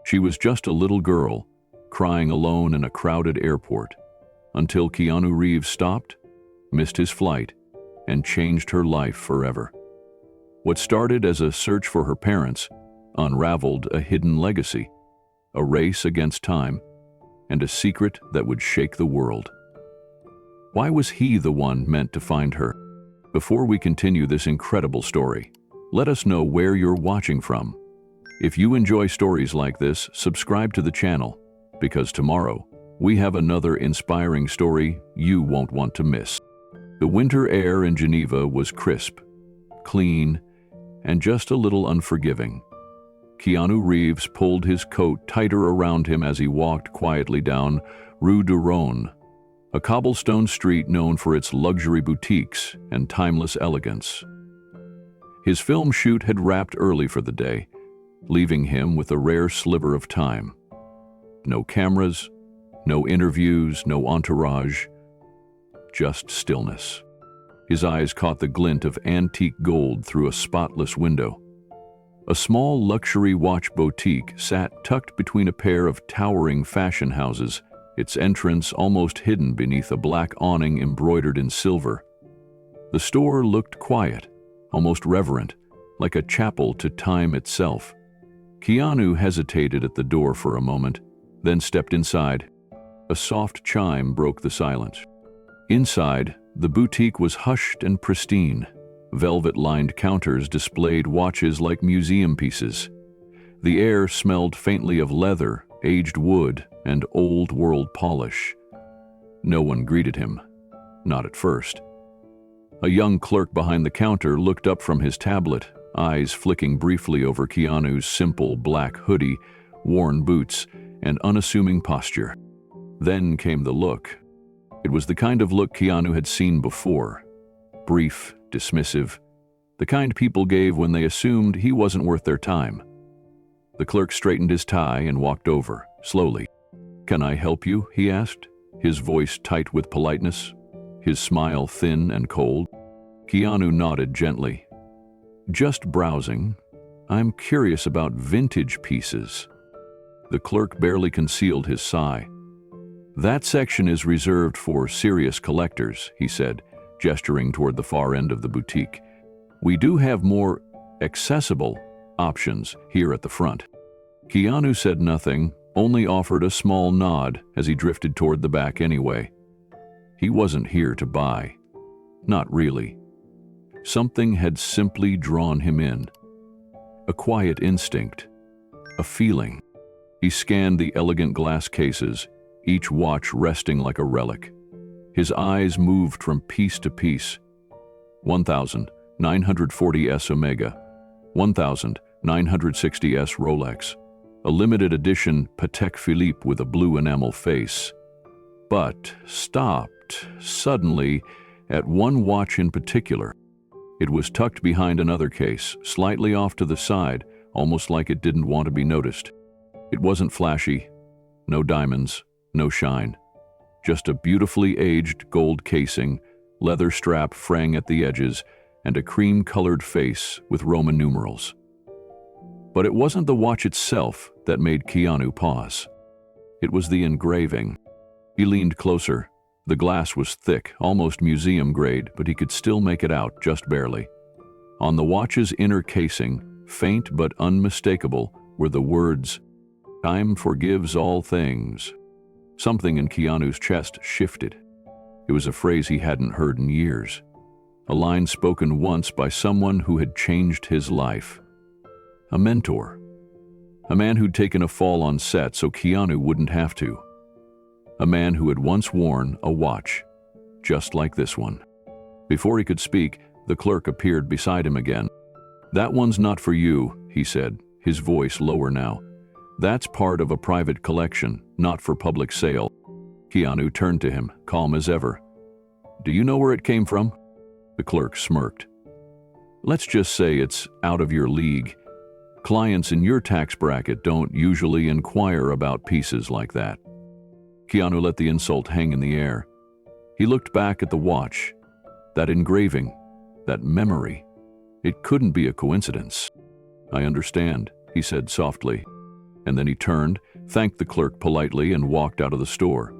She was just a little girl, crying alone in a crowded airport, until Keanu Reeves stopped, missed his flight, and changed her life forever. What started as a search for her parents unraveled a hidden legacy, a race against time, and a secret that would shake the world. Why was he the one meant to find her? Before we continue this incredible story, let us know where you're watching from. If you enjoy stories like this, subscribe to the channel, because tomorrow we have another inspiring story you won't want to miss. The winter air in Geneva was crisp, clean, and just a little unforgiving. Keanu Reeves pulled his coat tighter around him as he walked quietly down Rue du Rhône, a cobblestone street known for its luxury boutiques and timeless elegance. His film shoot had wrapped early for the day, leaving him with a rare sliver of time. No cameras, no interviews, no entourage, just stillness. His eyes caught the glint of antique gold through a spotless window. A small luxury watch boutique sat tucked between a pair of towering fashion houses, its entrance almost hidden beneath a black awning embroidered in silver. The store looked quiet, almost reverent, like a chapel to time itself. Keanu hesitated at the door for a moment, then stepped inside. A soft chime broke the silence. Inside, the boutique was hushed and pristine. Velvet-lined counters displayed watches like museum pieces. The air smelled faintly of leather, aged wood, and old-world polish. No one greeted him, not at first. A young clerk behind the counter looked up from his tablet, eyes flicking briefly over Keanu's simple black hoodie, worn boots, and unassuming posture. Then came the look. It was the kind of look Keanu had seen before. Brief, dismissive, the kind people gave when they assumed he wasn't worth their time. The clerk straightened his tie and walked over, slowly. "Can I help you?" he asked, his voice tight with politeness, his smile thin and cold. Keanu nodded gently. "Just browsing. I'm curious about vintage pieces." The clerk barely concealed his sigh. "That section is reserved for serious collectors," he said, gesturing toward the far end of the boutique. "We do have more accessible options here at the front." Keanu said nothing, only offered a small nod as he drifted toward the back anyway. He wasn't here to buy. Not really. Something had simply drawn him in. A quiet instinct. A feeling. He scanned the elegant glass cases, each watch resting like a relic. His eyes moved from piece to piece. 1940s Omega, 1960s Rolex, a limited edition Patek Philippe with a blue enamel face. But stopped, suddenly, at one watch in particular. It was tucked behind another case, slightly off to the side, almost like it didn't want to be noticed. It wasn't flashy, no diamonds, no shine. Just a beautifully aged gold casing, leather strap fraying at the edges, and a cream-colored face with Roman numerals. But it wasn't the watch itself that made Keanu pause. It was the engraving. He leaned closer. The glass was thick, almost museum-grade, but he could still make it out, just barely. On the watch's inner casing, faint but unmistakable, were the words, "Time forgives all things." Something in Keanu's chest shifted. It was a phrase he hadn't heard in years. A line spoken once by someone who had changed his life. A mentor. A man who'd taken a fall on set so Keanu wouldn't have to. A man who had once worn a watch, just like this one. Before he could speak, the clerk appeared beside him again. "That one's not for you," he said, his voice lower now. "That's part of a private collection, not for public sale." Keanu turned to him, calm as ever. "Do you know where it came from?" The clerk smirked. "Let's just say it's out of your league. Clients in your tax bracket don't usually inquire about pieces like that." Keanu let the insult hang in the air. He looked back at the watch. That engraving, that memory. It couldn't be a coincidence. "I understand," he said softly. And then he turned, thanked the clerk politely, and walked out of the store,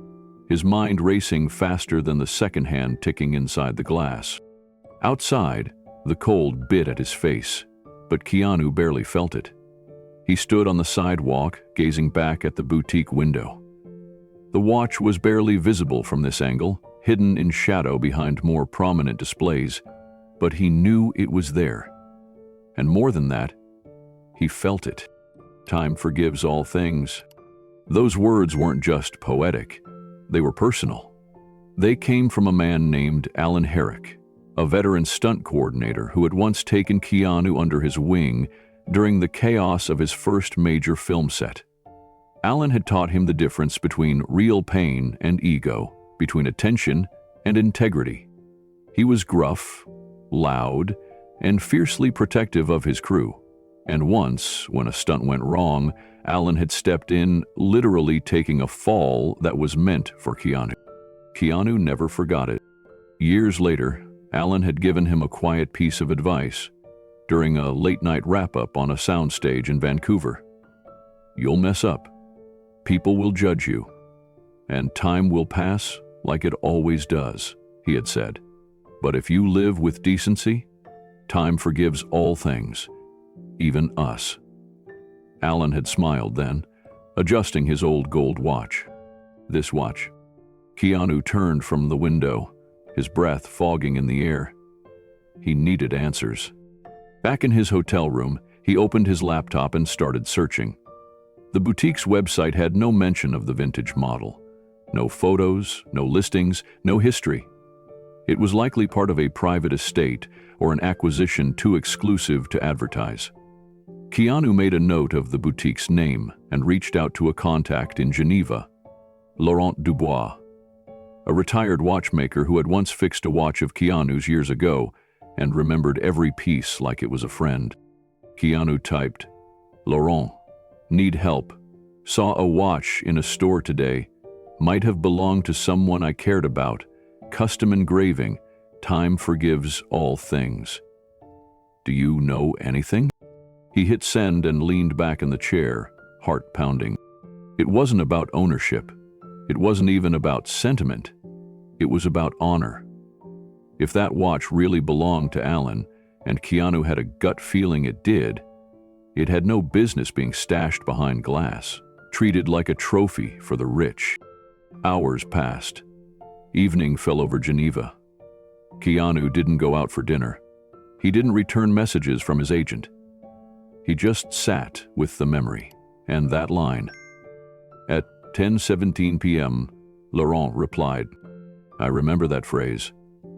his mind racing faster than the second hand ticking inside the glass. Outside, the cold bit at his face, but Keanu barely felt it. He stood on the sidewalk, gazing back at the boutique window. The watch was barely visible from this angle, hidden in shadow behind more prominent displays, but he knew it was there. And more than that, he felt it. Time forgives all things. Those words weren't just poetic, they were personal. They came from a man named Alan Herrick, a veteran stunt coordinator who had once taken Keanu under his wing during the chaos of his first major film set. Alan had taught him the difference between real pain and ego, between attention and integrity. He was gruff, loud, and fiercely protective of his crew. And once, when a stunt went wrong, Alan had stepped in, literally taking a fall that was meant for Keanu. Keanu never forgot it. Years later, Alan had given him a quiet piece of advice during a late-night wrap-up on a soundstage in Vancouver. "You'll mess up. People will judge you. And time will pass like it always does," he had said. "But if you live with decency, time forgives all things, even us." Alan had smiled then, adjusting his old gold watch. This watch. Keanu turned from the window, his breath fogging in the air. He needed answers. Back in his hotel room, he opened his laptop and started searching. The boutique's website had no mention of the vintage model. No photos, no listings, no history. It was likely part of a private estate or an acquisition too exclusive to advertise. Keanu made a note of the boutique's name and reached out to a contact in Geneva, Laurent Dubois, a retired watchmaker who had once fixed a watch of Keanu's years ago and remembered every piece like it was a friend. Keanu typed, "Laurent, need help. Saw a watch in a store today. Might have belonged to someone I cared about. Custom engraving. Time forgives all things. Do you know anything?" He hit send and leaned back in the chair, heart pounding. It wasn't about ownership. It wasn't even about sentiment. It was about honor. If that watch really belonged to Alan, and Keanu had a gut feeling it did, it had no business being stashed behind glass, treated like a trophy for the rich. Hours passed. Evening fell over Geneva. Keanu didn't go out for dinner. He didn't return messages from his agent. He just sat with the memory, and that line. At 10:17 p.m., Laurent replied, "I remember that phrase.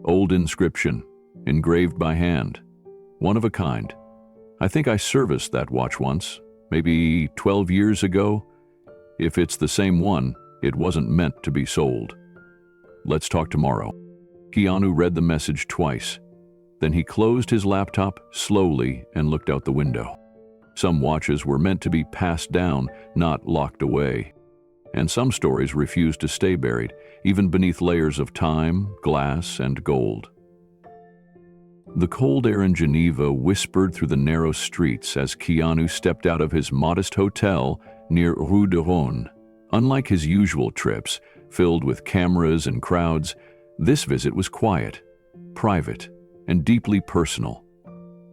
Old inscription, engraved by hand. One of a kind. I think I serviced that watch once, maybe 12 years ago. If it's the same one, it wasn't meant to be sold. Let's talk tomorrow." Keanu read the message twice. Then he closed his laptop slowly and looked out the window. Some watches were meant to be passed down, not locked away. And some stories refused to stay buried, even beneath layers of time, glass, and gold. The cold air in Geneva whispered through the narrow streets as Keanu stepped out of his modest hotel near Rue de Rhône. Unlike his usual trips, filled with cameras and crowds, this visit was quiet, private, and deeply personal.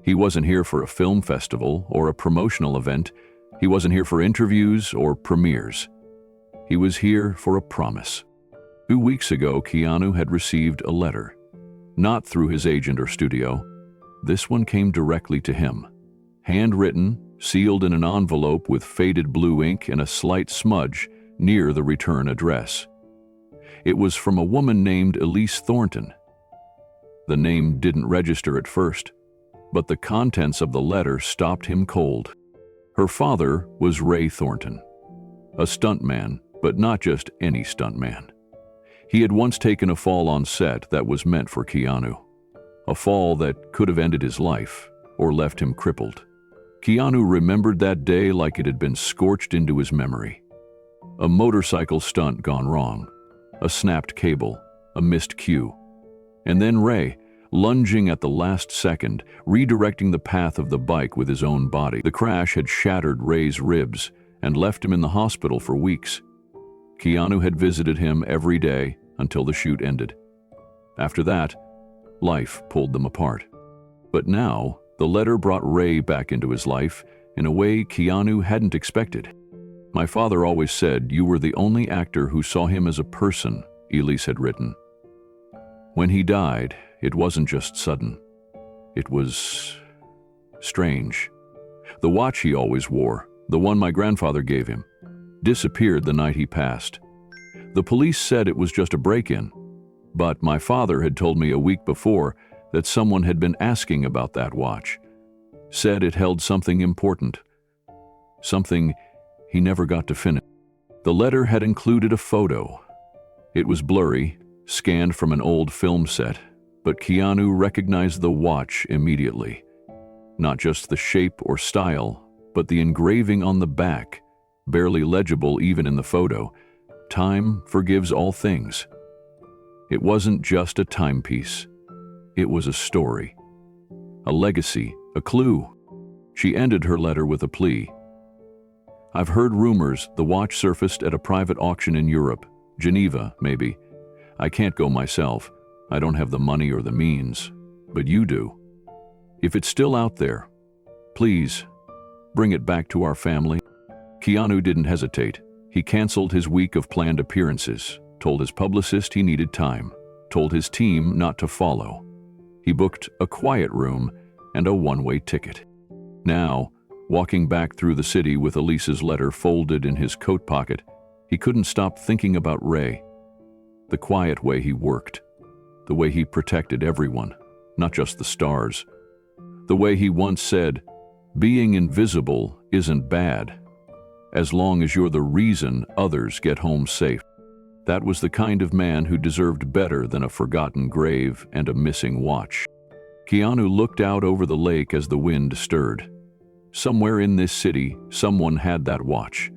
He wasn't here for a film festival or a promotional event. He wasn't here for interviews or premieres. He was here for a promise. 2 weeks ago, Keanu had received a letter. Not through his agent or studio. This one came directly to him. Handwritten, sealed in an envelope with faded blue ink and a slight smudge near the return address. It was from a woman named Elise Thornton. The name didn't register at first, but the contents of the letter stopped him cold. Her father was Ray Thornton, a stuntman, but not just any stuntman. He had once taken a fall on set that was meant for Keanu, a fall that could have ended his life or left him crippled. Keanu remembered that day like it had been scorched into his memory. A motorcycle stunt gone wrong, a snapped cable, a missed cue. And then Ray, lunging at the last second, redirecting the path of the bike with his own body. The crash had shattered Ray's ribs and left him in the hospital for weeks. Keanu had visited him every day until the shoot ended. After that, life pulled them apart. But now, the letter brought Ray back into his life in a way Keanu hadn't expected. "My father always said you were the only actor who saw him as a person," Elise had written. "When he died, it wasn't just sudden. It was strange. The watch he always wore, the one my grandfather gave him, disappeared the night he passed. The police said it was just a break-in, but my father had told me a week before that someone had been asking about that watch, said it held something important, something he never got to finish." The letter had included a photo. It was blurry, scanned from an old film set, but Keanu recognized the watch immediately. Not just the shape or style, but the engraving on the back, barely legible even in the photo. "Time forgives all things." It wasn't just a timepiece. It was a story, a legacy, a clue. She ended her letter with a plea. "I've heard rumors the watch surfaced at a private auction in Europe, Geneva, maybe. I can't go myself. I don't have the money or the means, but you do. If it's still out there, please, bring it back to our family." Keanu didn't hesitate. He canceled his week of planned appearances, told his publicist he needed time, told his team not to follow. He booked a quiet room and a one-way ticket. Now, walking back through the city with Elise's letter folded in his coat pocket, he couldn't stop thinking about Ray. The quiet way he worked, the way he protected everyone, not just the stars. The way he once said, "Being invisible isn't bad, as long as you're the reason others get home safe." That was the kind of man who deserved better than a forgotten grave and a missing watch. Keanu looked out over the lake as the wind stirred. Somewhere in this city, someone had that watch,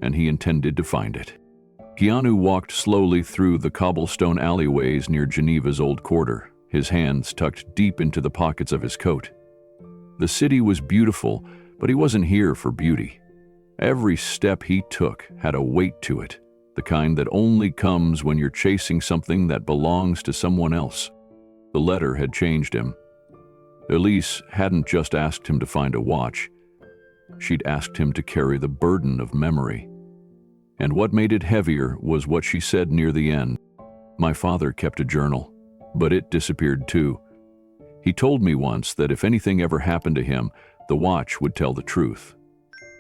and he intended to find it. Keanu walked slowly through the cobblestone alleyways near Geneva's old quarter, his hands tucked deep into the pockets of his coat. The city was beautiful, but he wasn't here for beauty. Every step he took had a weight to it, the kind that only comes when you're chasing something that belongs to someone else. The letter had changed him. Elise hadn't just asked him to find a watch. She'd asked him to carry the burden of memory. And what made it heavier was what she said near the end. "My father kept a journal, but it disappeared too. He told me once that if anything ever happened to him, the watch would tell the truth.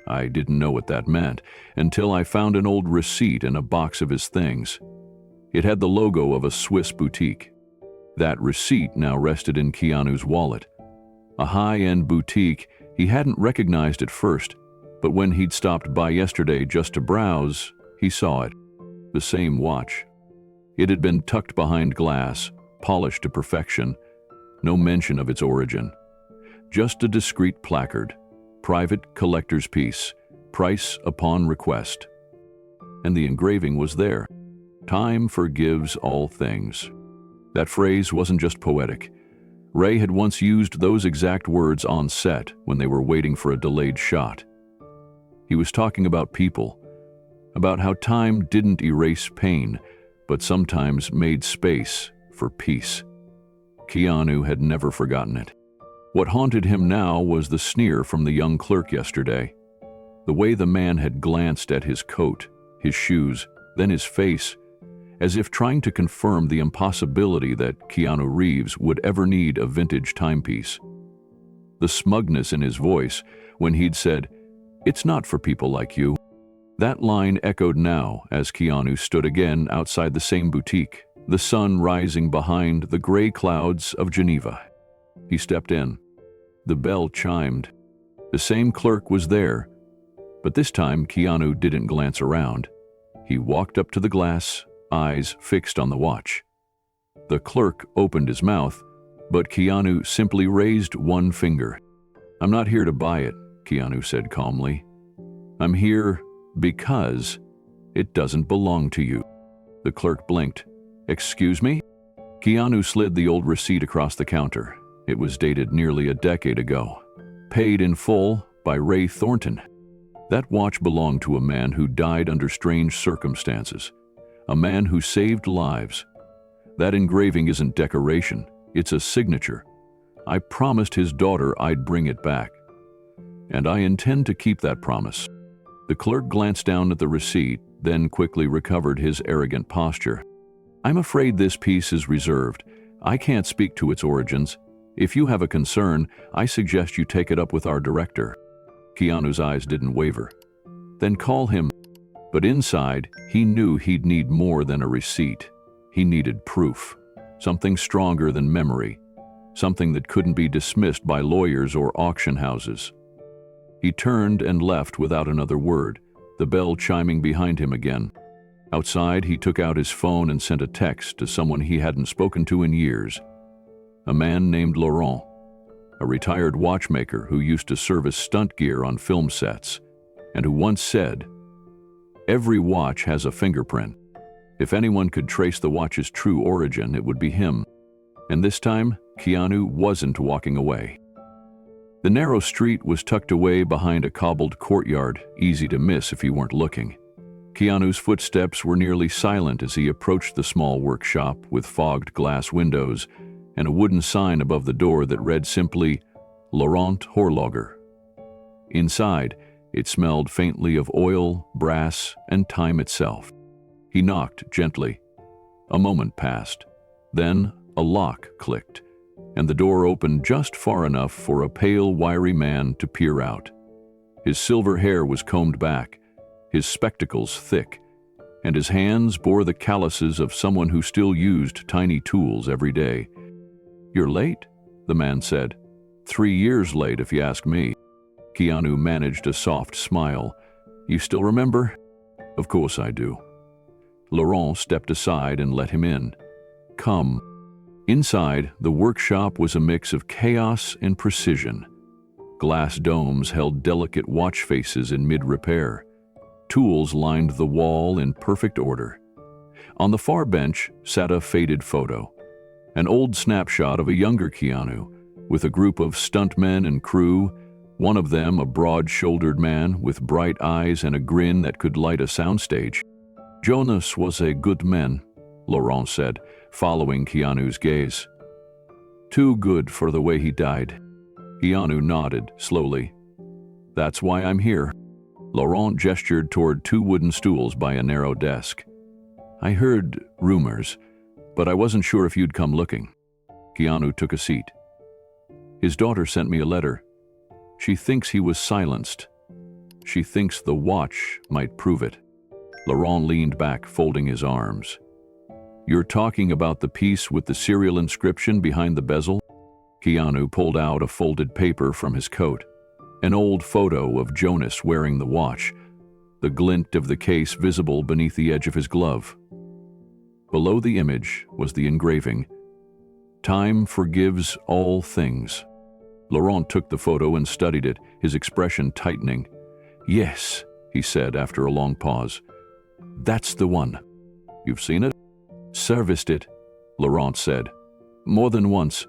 I didn't know what that meant until I found an old receipt in a box of his things. It had the logo of a Swiss boutique. That receipt now rested in Keanu's wallet. A high-end boutique he hadn't recognized at first, but when he'd stopped by yesterday just to browse, he saw it. The same watch. It had been tucked behind glass, polished to perfection. No mention of its origin. Just a discreet placard. Private collector's piece. Price upon request. And the engraving was there. "Time forgives all things." That phrase wasn't just poetic. Ray had once used those exact words on set when they were waiting for a delayed shot. He was talking about people, about how time didn't erase pain, but sometimes made space for peace. Keanu had never forgotten it. What haunted him now was the sneer from the young clerk yesterday. The way the man had glanced at his coat, his shoes, then his face, as if trying to confirm the impossibility that Keanu Reeves would ever need a vintage timepiece. The smugness in his voice when he'd said, "It's not for people like you." That line echoed now as Keanu stood again outside the same boutique, the sun rising behind the gray clouds of Geneva. He stepped in. The bell chimed. The same clerk was there, but this time Keanu didn't glance around. He walked up to the glass, eyes fixed on the watch. The clerk opened his mouth, but Keanu simply raised one finger. "I'm not here to buy it," Keanu said calmly. "I'm here because it doesn't belong to you." The clerk blinked. "Excuse me?" Keanu slid the old receipt across the counter. It was dated nearly a decade ago. Paid in full by Ray Thornton. That watch belonged to a man who died under strange circumstances, a man who saved lives. That engraving isn't decoration, it's a signature. I promised his daughter I'd bring it back. And I intend to keep that promise. The clerk glanced down at the receipt, then quickly recovered his arrogant posture. I'm afraid this piece is reserved. I can't speak to its origins. If you have a concern, I suggest you take it up with our director. Keanu's eyes didn't waver. Then call him. But inside, he knew he'd need more than a receipt. He needed proof. Something stronger than memory. Something that couldn't be dismissed by lawyers or auction houses. He turned and left without another word, the bell chiming behind him again. Outside, he took out his phone and sent a text to someone he hadn't spoken to in years. A man named Laurent, a retired watchmaker who used to service stunt gear on film sets, and who once said, "Every watch has a fingerprint. If anyone could trace the watch's true origin, it would be him." And this time, Keanu wasn't walking away. The narrow street was tucked away behind a cobbled courtyard, easy to miss if you weren't looking. Keanu's footsteps were nearly silent as he approached the small workshop with fogged glass windows and a wooden sign above the door that read simply, Laurent Horloger. Inside, it smelled faintly of oil, brass, and time itself. He knocked gently. A moment passed. Then a lock clicked, and the door opened just far enough for a pale, wiry man to peer out. His silver hair was combed back, his spectacles thick, and his hands bore the calluses of someone who still used tiny tools every day. "You're late," the man said. 3 years late, if you ask me. Keanu managed a soft smile. "You still remember?" "Of course I do." Laurent stepped aside and let him in. "Come." Inside, the workshop was a mix of chaos and precision. Glass domes held delicate watch faces in mid-repair. Tools lined the wall in perfect order. On the far bench sat a faded photo, an old snapshot of a younger Keanu, with a group of stuntmen and crew, one of them a broad-shouldered man with bright eyes and a grin that could light a soundstage. "Jonas was a good man," Laurent said, following Keanu's gaze. "Too good for the way he died." Keanu nodded slowly. "That's why I'm here." Laurent gestured toward 2 wooden stools by a narrow desk. "I heard rumors, but I wasn't sure if you'd come looking." Keanu took a seat. "His daughter sent me a letter. She thinks he was silenced. She thinks the watch might prove it." Laurent leaned back, folding his arms. "You're talking about the piece with the serial inscription behind the bezel?" Keanu pulled out a folded paper from his coat. An old photo of Jonas wearing the watch, the glint of the case visible beneath the edge of his glove. Below the image was the engraving, "Time forgives all things." Laurent took the photo and studied it, his expression tightening. "Yes," he said after a long pause. "That's the one." "You've seen it?" "Serviced it," Laurent said. "More than once,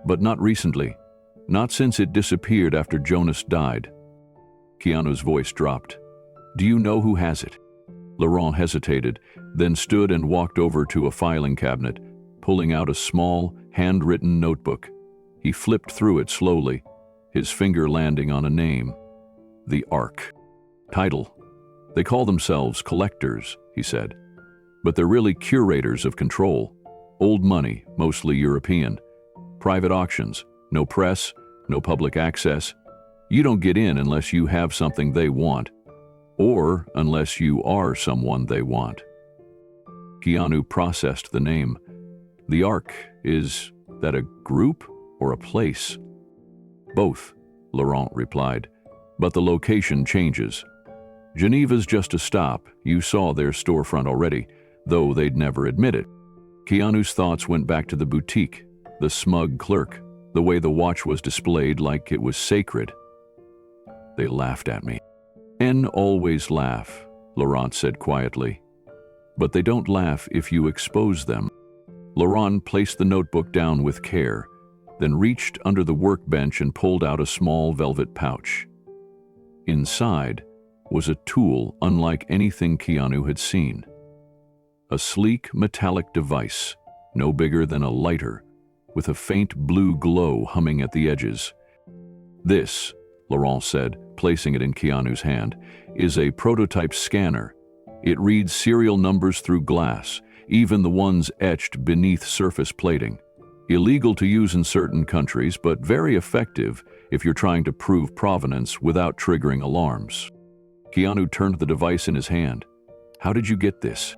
but not recently. Not since it disappeared after Jonas died." Keanu's voice dropped. "Do you know who has it?" Laurent hesitated, then stood and walked over to a filing cabinet, pulling out a small, handwritten notebook. He flipped through it slowly, his finger landing on a name. The Ark. Title. "They call themselves collectors," he said. "But they're really curators of control. Old money, mostly European. Private auctions. No press, no public access. You don't get in unless you have something they want, or unless you are someone they want." Keanu processed the name. "The Ark, is that a group or a place?" "Both," Laurent replied, "but the location changes. Geneva's just a stop. You saw their storefront already, though they'd never admit it." Keanu's thoughts went back to the boutique, the smug clerk, the way the watch was displayed like it was sacred. "They laughed at me." "Men always laugh," Laurent said quietly. "But they don't laugh if you expose them." Laurent placed the notebook down with care, then reached under the workbench and pulled out a small velvet pouch. Inside, was a tool unlike anything Keanu had seen. A sleek metallic device, no bigger than a lighter, with a faint blue glow humming at the edges. "This," Laurent said, placing it in Keanu's hand, "is a prototype scanner. It reads serial numbers through glass, even the ones etched beneath surface plating. Illegal to use in certain countries, but very effective if you're trying to prove provenance without triggering alarms." Keanu turned the device in his hand. "How did you get this?"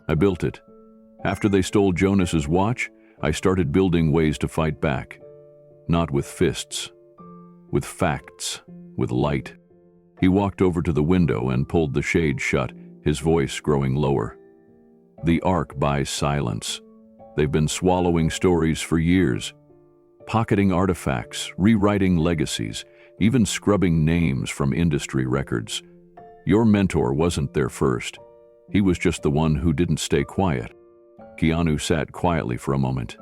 "I built it. After they stole Jonas's watch, I started building ways to fight back. Not with fists. With facts. With light." He walked over to the window and pulled the shade shut, his voice growing lower. "The Ark buys silence. They've been swallowing stories for years, pocketing artifacts, rewriting legacies, even scrubbing names from industry records. Your mentor wasn't there first. He was just the one who didn't stay quiet." Keanu sat quietly for a moment.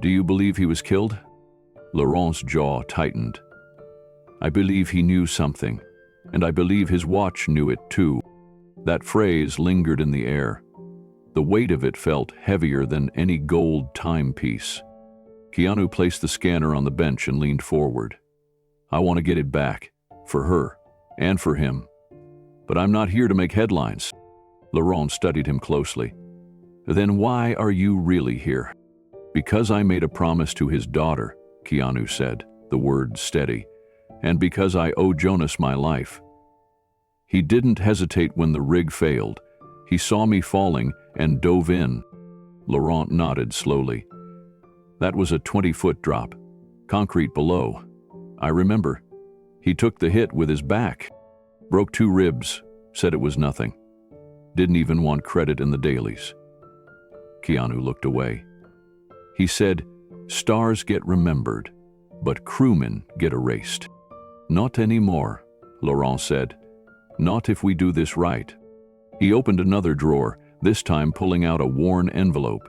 "Do you believe he was killed?" Laurent's jaw tightened. "I believe he knew something, and I believe his watch knew it too." That phrase lingered in the air. The weight of it felt heavier than any gold timepiece. Keanu placed the scanner on the bench and leaned forward. "I want to get it back, for her, and for him. But I'm not here to make headlines." Laurent studied him closely. "Then why are you really here?" "Because I made a promise to his daughter," Keanu said, the words steady, "and because I owe Jonas my life." He didn't hesitate when the rig failed. He saw me falling and dove in. Laurent nodded slowly. "That was a 20-foot drop. Concrete below. I remember. He took the hit with his back. Broke 2 ribs, said it was nothing. Didn't even want credit in the dailies." Keanu looked away. He said, "Stars get remembered, but crewmen get erased." "Not anymore," Laurent said. "Not if we do this right." He opened another drawer, this time pulling out a worn envelope.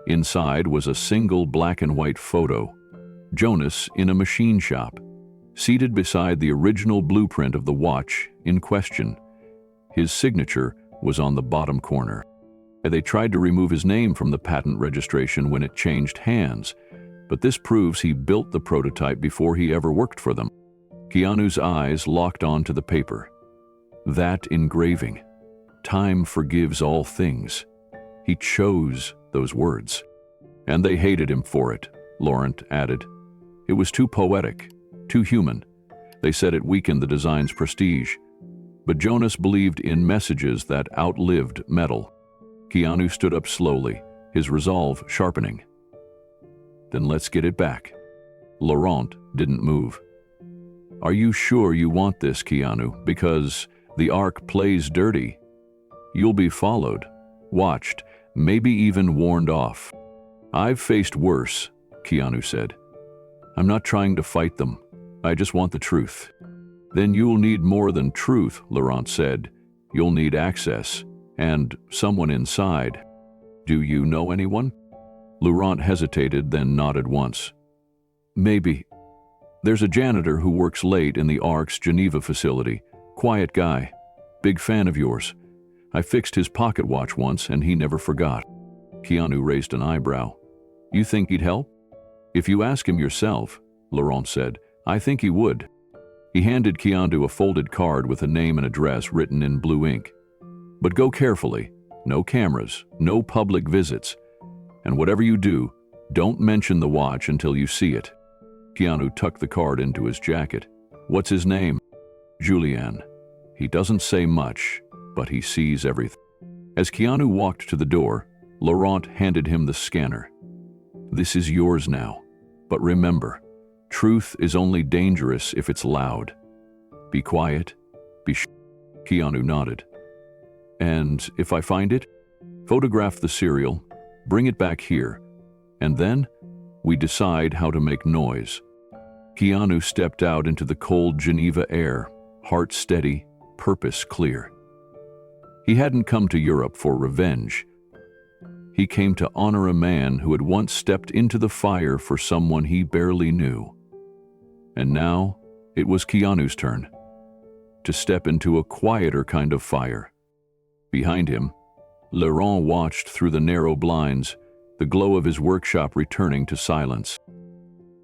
Inside was a single black and white photo. Jonas in a machine shop, seated beside the original blueprint of the watch in question. His signature was on the bottom corner. They tried to remove his name from the patent registration when it changed hands, but this proves he built the prototype before he ever worked for them. Keanu's eyes locked onto the paper. That engraving. "Time forgives all things." He chose those words. "And they hated him for it," Laurent added. "It was too poetic, too human. They said it weakened the design's prestige. But Jonas believed in messages that outlived metal." Keanu stood up slowly, his resolve sharpening. "Then let's get it back." Laurent didn't move. "Are you sure you want this, Keanu? Because the Ark plays dirty. You'll be followed, watched, maybe even warned off." "I've faced worse," Keanu said. "I'm not trying to fight them. I just want the truth." "Then you'll need more than truth," Laurent said. "You'll need access, and someone inside. Do you know anyone?" Laurent hesitated, then nodded once. "Maybe. There's a janitor who works late in the Ark's Geneva facility. Quiet guy. Big fan of yours. I fixed his pocket watch once, and he never forgot." Keanu raised an eyebrow. "You think he'd help?" "If you ask him yourself," Laurent said, "I think he would." He handed Keanu a folded card with a name and address written in blue ink. "But go carefully. No cameras, no public visits. And whatever you do, don't mention the watch until you see it." Keanu tucked the card into his jacket. "What's his name?" "Julien. He doesn't say much, but he sees everything." As Keanu walked to the door, Laurent handed him the scanner. "This is yours now. But remember, truth is only dangerous if it's loud. Be quiet, be sh—" Keanu nodded. "And if I find it, photograph the serial, bring it back here, and then we decide how to make noise." Keanu stepped out into the cold Geneva air, heart steady, purpose clear. He hadn't come to Europe for revenge. He came to honor a man who had once stepped into the fire for someone he barely knew. And now it was Keanu's turn. to step into a quieter kind of fire. Behind him, Laurent watched through the narrow blinds, the glow of his workshop returning to silence.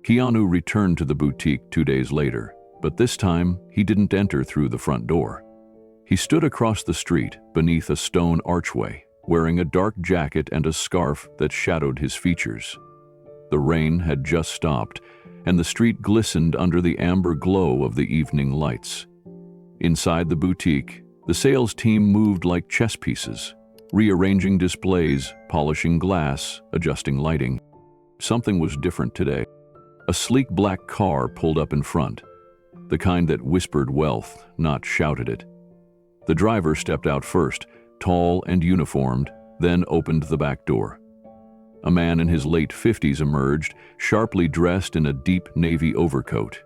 Keanu returned to the boutique 2 days later, but this time he didn't enter through the front door. He stood across the street beneath a stone archway, wearing a dark jacket and a scarf that shadowed his features. The rain had just stopped, and the street glistened under the amber glow of the evening lights. Inside the boutique, the sales team moved like chess pieces, rearranging displays, polishing glass, adjusting lighting. Something was different today. A sleek black car pulled up in front, the kind that whispered wealth, not shouted it. The driver stepped out first, tall and uniformed, then opened the back door. A man in his late 50s emerged, sharply dressed in a deep navy overcoat.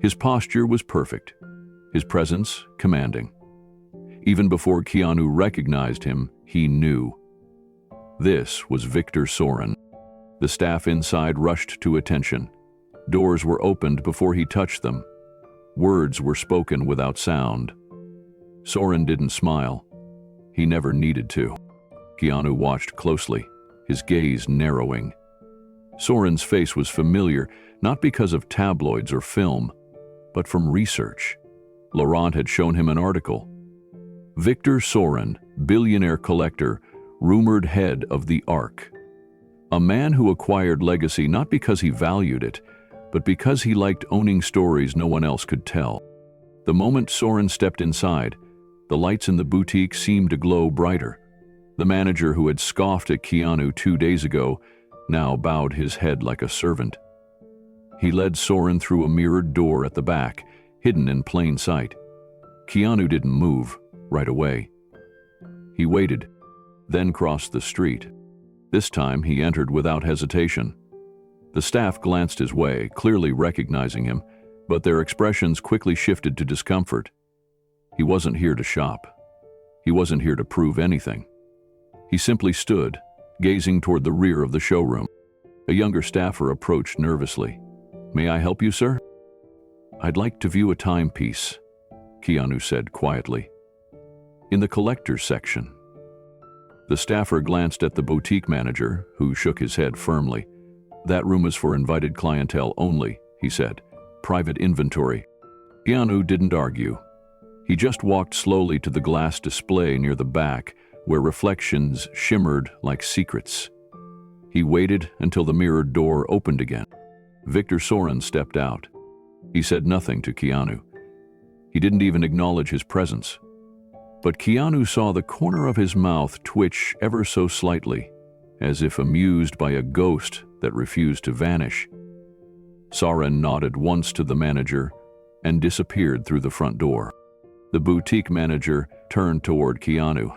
His posture was perfect, his presence commanding. Even before Keanu recognized him, he knew. This was Victor Sorin. The staff inside rushed to attention. Doors were opened before he touched them. Words were spoken without sound. Sorin didn't smile. He never needed to. Keanu watched closely, his gaze narrowing. Sorin's face was familiar, not because of tabloids or film, but from research. Laurent had shown him an article. Victor Sorin, billionaire collector, rumored head of the Ark. A man who acquired legacy not because he valued it, but because he liked owning stories no one else could tell. The moment Sorin stepped inside, the lights in the boutique seemed to glow brighter. The manager who had scoffed at Keanu 2 days ago now bowed his head like a servant. He led Sorin through a mirrored door at the back, hidden in plain sight. Keanu didn't move right away. He waited, then crossed the street. This time he entered without hesitation. The staff glanced his way, clearly recognizing him, but their expressions quickly shifted to discomfort. He wasn't here to shop. He wasn't here to prove anything. He simply stood, gazing toward the rear of the showroom. A younger staffer approached nervously. "May I help you, sir?" "I'd like to view a timepiece," Keanu said quietly. "In the collector's section." The staffer glanced at the boutique manager, who shook his head firmly. "That room is for invited clientele only," he said. "Private inventory." Keanu didn't argue. He just walked slowly to the glass display near the back, where reflections shimmered like secrets. He waited until the mirrored door opened again. Victor Sorin stepped out. He said nothing to Keanu. He didn't even acknowledge his presence. But Keanu saw the corner of his mouth twitch ever so slightly, as if amused by a ghost that refused to vanish. Sorin nodded once to the manager and disappeared through the front door. The boutique manager turned toward Keanu.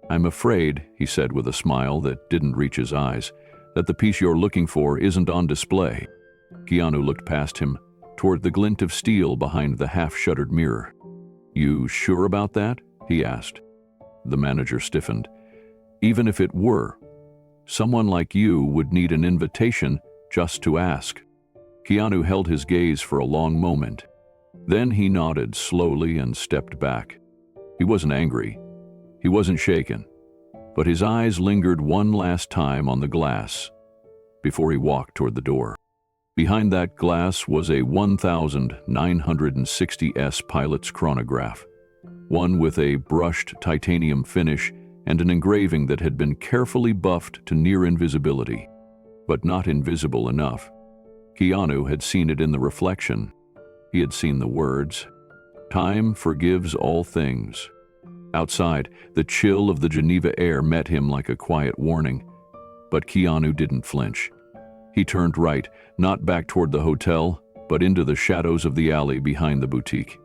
"I'm afraid," he said with a smile that didn't reach his eyes, "that the piece you're looking for isn't on display." Keanu looked past him, toward the glint of steel behind the half-shuttered mirror. "You sure about that?" he asked. The manager stiffened. "Even if it were, someone like you would need an invitation just to ask." Keanu held his gaze for a long moment. Then he nodded slowly and stepped back. He wasn't angry. He wasn't shaken. But his eyes lingered one last time on the glass before he walked toward the door. Behind that glass was a 1960S pilot's chronograph, one with a brushed titanium finish and an engraving that had been carefully buffed to near invisibility, but not invisible enough. Keanu had seen it in the reflection. He had seen the words, "Time forgives all things." Outside, the chill of the Geneva air met him like a quiet warning. But Keanu didn't flinch. He turned right, not back toward the hotel, but into the shadows of the alley behind the boutique.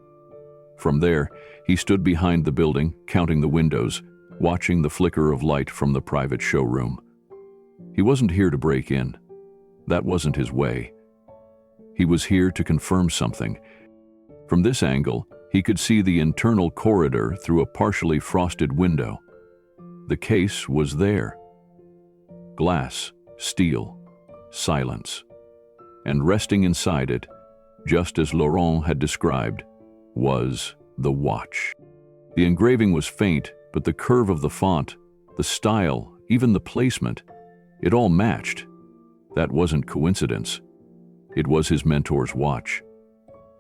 From there, he stood behind the building, counting the windows, watching the flicker of light from the private showroom. He wasn't here to break in. That wasn't his way. He was here to confirm something. From this angle, he could see the internal corridor through a partially frosted window. The case was there. Glass, steel, silence. And resting inside it, just as Laurent had described, was the watch. The engraving was faint, but the curve of the font, the style, even the placement, it all matched. That wasn't coincidence. It was his mentor's watch.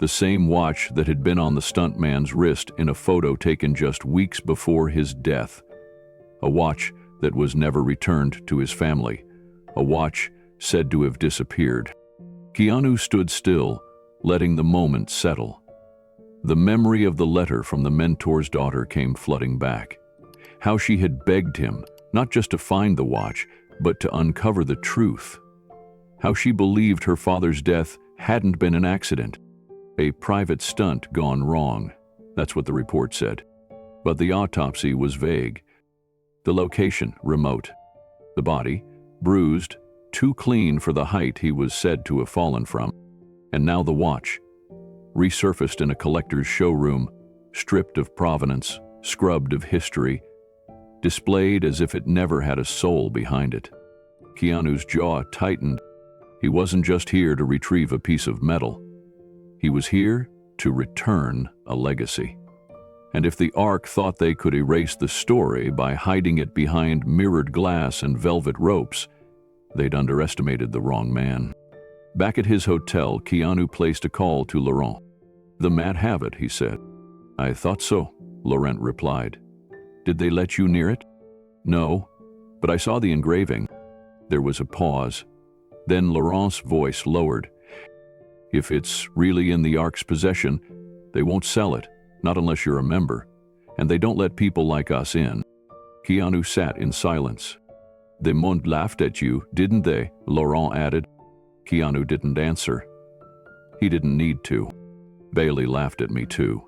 The same watch that had been on the stuntman's wrist in a photo taken just weeks before his death. A watch that was never returned to his family. A watch said to have disappeared. Keanu stood still, letting the moment settle. The memory of the letter from the mentor's daughter came flooding back. How she had begged him, not just to find the watch, but to uncover the truth. How she believed her father's death hadn't been an accident. A private stunt gone wrong. That's what the report said. But the autopsy was vague. The location, remote. The body, bruised, too clean for the height he was said to have fallen from. And now the watch, resurfaced in a collector's showroom, stripped of provenance, scrubbed of history, displayed as if it never had a soul behind it. Keanu's jaw tightened. He wasn't just here to retrieve a piece of metal. He was here to return a legacy. And if the Ark thought they could erase the story by hiding it behind mirrored glass and velvet ropes, they'd underestimated the wrong man. Back at his hotel, Keanu placed a call to Laurent. "The Mat have it," he said. "I thought so," Laurent replied. "Did they let you near it?" "No, but I saw the engraving." There was a pause. Then Laurent's voice lowered. "If it's really in the Ark's possession, they won't sell it, not unless you're a member, and they don't let people like us in." Keanu sat in silence. "The Monde laughed at you, didn't they?" Laurent added. Keanu didn't answer. He didn't need to. Bailey laughed at me too.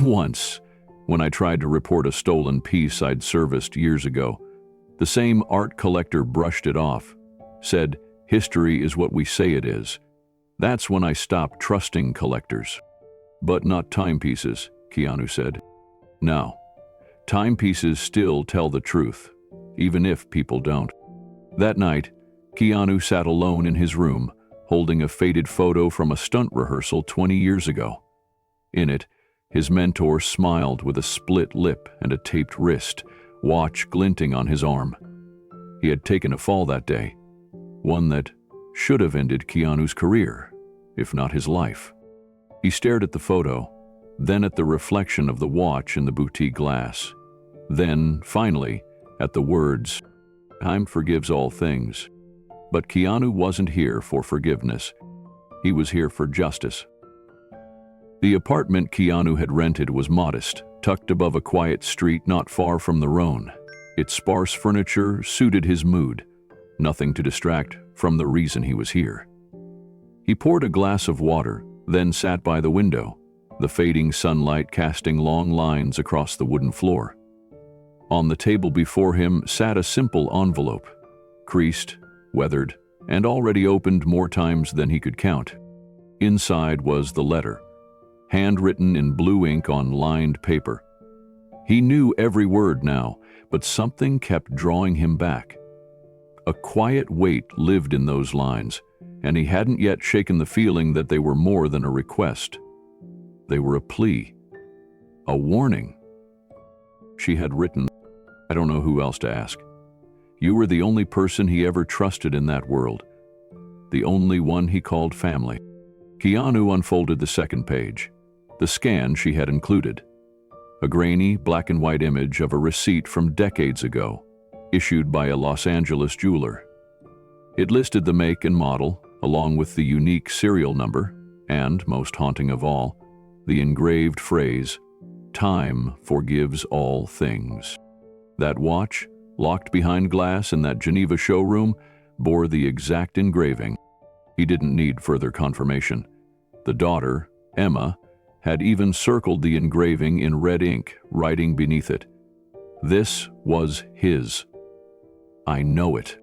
Once, when I tried to report a stolen piece I'd serviced years ago, the same art collector brushed it off, said, "History is what we say it is." That's when I stopped trusting collectors. "But not timepieces," Keanu said. "Now, timepieces still tell the truth, even if people don't." That night, Keanu sat alone in his room, holding a faded photo from a stunt rehearsal 20 years ago. In it, his mentor smiled with a split lip and a taped wrist, watch glinting on his arm. He had taken a fall that day, one that should have ended Keanu's career, if not his life. He stared at the photo, then at the reflection of the watch in the boutique glass, then, finally, at the words, "Time forgives all things." But Keanu wasn't here for forgiveness. He was here for justice. The apartment Keanu had rented was modest, tucked above a quiet street not far from the Rhone. Its sparse furniture suited his mood, nothing to distract from the reason he was here. He poured a glass of water, then sat by the window, the fading sunlight casting long lines across the wooden floor. On the table before him sat a simple envelope, creased, weathered, and already opened more times than he could count. Inside was the letter, handwritten in blue ink on lined paper. He knew every word now, but something kept drawing him back. A quiet weight lived in those lines, and he hadn't yet shaken the feeling that they were more than a request. They were a plea, a warning. She had written, "I don't know who else to ask. You were the only person he ever trusted in that world, the only one he called family." Keanu unfolded the second page, the scan she had included, a grainy black and white image of a receipt from decades ago, issued by a Los Angeles jeweler. It listed the make and model, along with the unique serial number, and, most haunting of all, the engraved phrase, "Time forgives all things." That watch, locked behind glass in that Geneva showroom, bore the exact engraving. He didn't need further confirmation. The daughter, Emma, had even circled the engraving in red ink, writing beneath it, "This was his. I know it."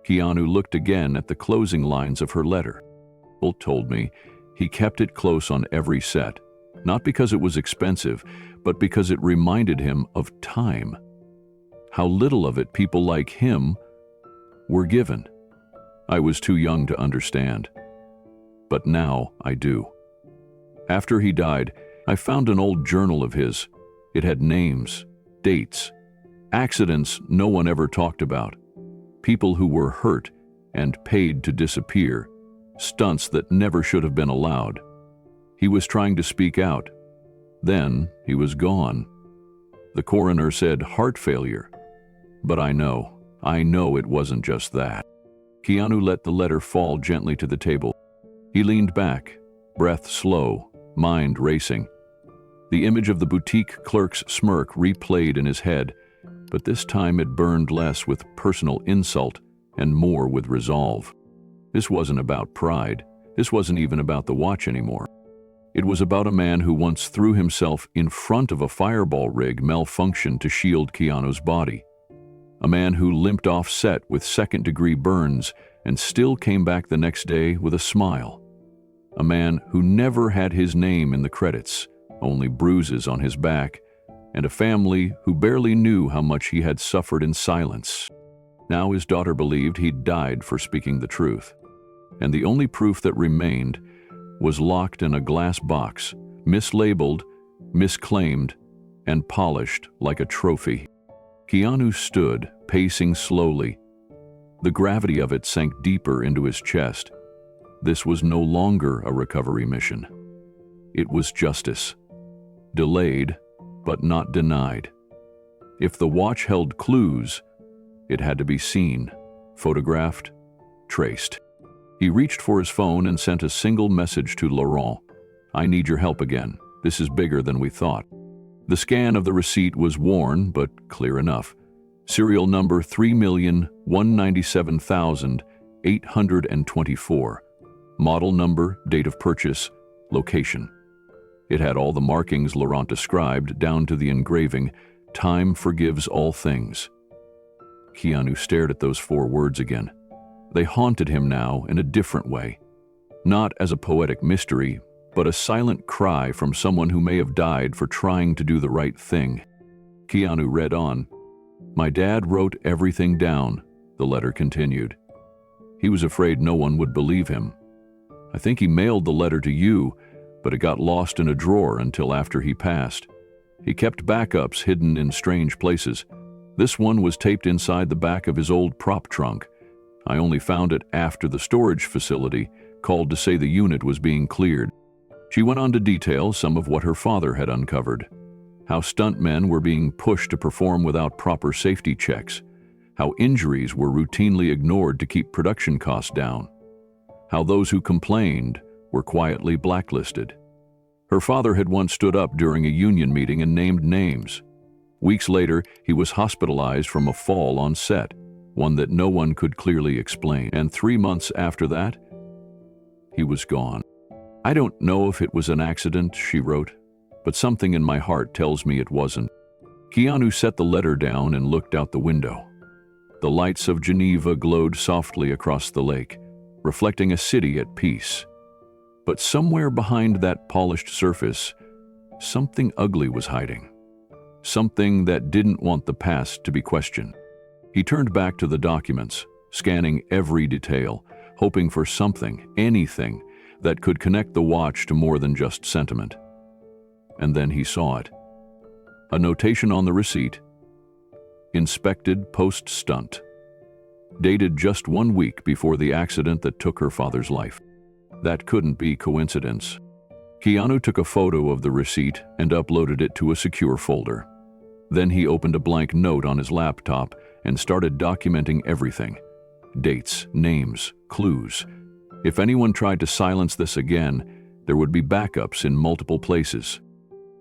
Keanu looked again at the closing lines of her letter. Holt told me he kept it close on every set, not because it was expensive, but because it reminded him of time. How little of it people like him were given. I was too young to understand. But now I do. After he died, I found an old journal of his. It had names, dates, accidents no one ever talked about, people who were hurt and paid to disappear, stunts that never should have been allowed. He was trying to speak out. Then he was gone. The coroner said heart failure. But I know it wasn't just that. Keanu let the letter fall gently to the table. He leaned back, breath slow, mind racing. The image of the boutique clerk's smirk replayed in his head, but this time it burned less with personal insult and more with resolve. This wasn't about pride. This wasn't even about the watch anymore. It was about a man who once threw himself in front of a fireball rig malfunctioned to shield Keanu's body. A man who limped off set with second-degree burns and still came back the next day with a smile. A man who never had his name in the credits, only bruises on his back, and a family who barely knew how much he had suffered in silence. Now his daughter believed he'd died for speaking the truth. And the only proof that remained was locked in a glass box, mislabeled, misclaimed, and polished like a trophy. Keanu stood, pacing slowly. The gravity of it sank deeper into his chest. This was no longer a recovery mission. It was justice. Delayed, but not denied. If the watch held clues, it had to be seen, photographed, traced. He reached for his phone and sent a single message to Laurent. "I need your help again. This is bigger than we thought." The scan of the receipt was worn, but clear enough. Serial number 3,197,824. Model number, date of purchase, location. It had all the markings Laurent described, down to the engraving, "Time forgives all things." Keanu stared at those 4 words again. They haunted him now in a different way. Not as a poetic mystery, but a silent cry from someone who may have died for trying to do the right thing. Keanu read on. "My dad wrote everything down," the letter continued. "He was afraid no one would believe him. I think he mailed the letter to you, but it got lost in a drawer until after he passed. He kept backups hidden in strange places. This one was taped inside the back of his old prop trunk. I only found it after the storage facility called to say the unit was being cleared." She went on to detail some of what her father had uncovered. How stuntmen were being pushed to perform without proper safety checks. How injuries were routinely ignored to keep production costs down. How those who complained were quietly blacklisted. Her father had once stood up during a union meeting and named names. Weeks later, he was hospitalized from a fall on set, one that no one could clearly explain. And 3 months after that, he was gone. "I don't know if it was an accident," she wrote, "but something in my heart tells me it wasn't." Keanu set the letter down and looked out the window. The lights of Geneva glowed softly across the lake, reflecting a city at peace. But somewhere behind that polished surface, something ugly was hiding. Something that didn't want the past to be questioned. He turned back to the documents, scanning every detail, hoping for something, anything, that could connect the watch to more than just sentiment. And then he saw it. A notation on the receipt, "Inspected post-stunt," dated just 1 week before the accident that took her father's life. That couldn't be coincidence. Keanu took a photo of the receipt and uploaded it to a secure folder. Then he opened a blank note on his laptop and started documenting everything. Dates, names, clues. If anyone tried to silence this again, there would be backups in multiple places.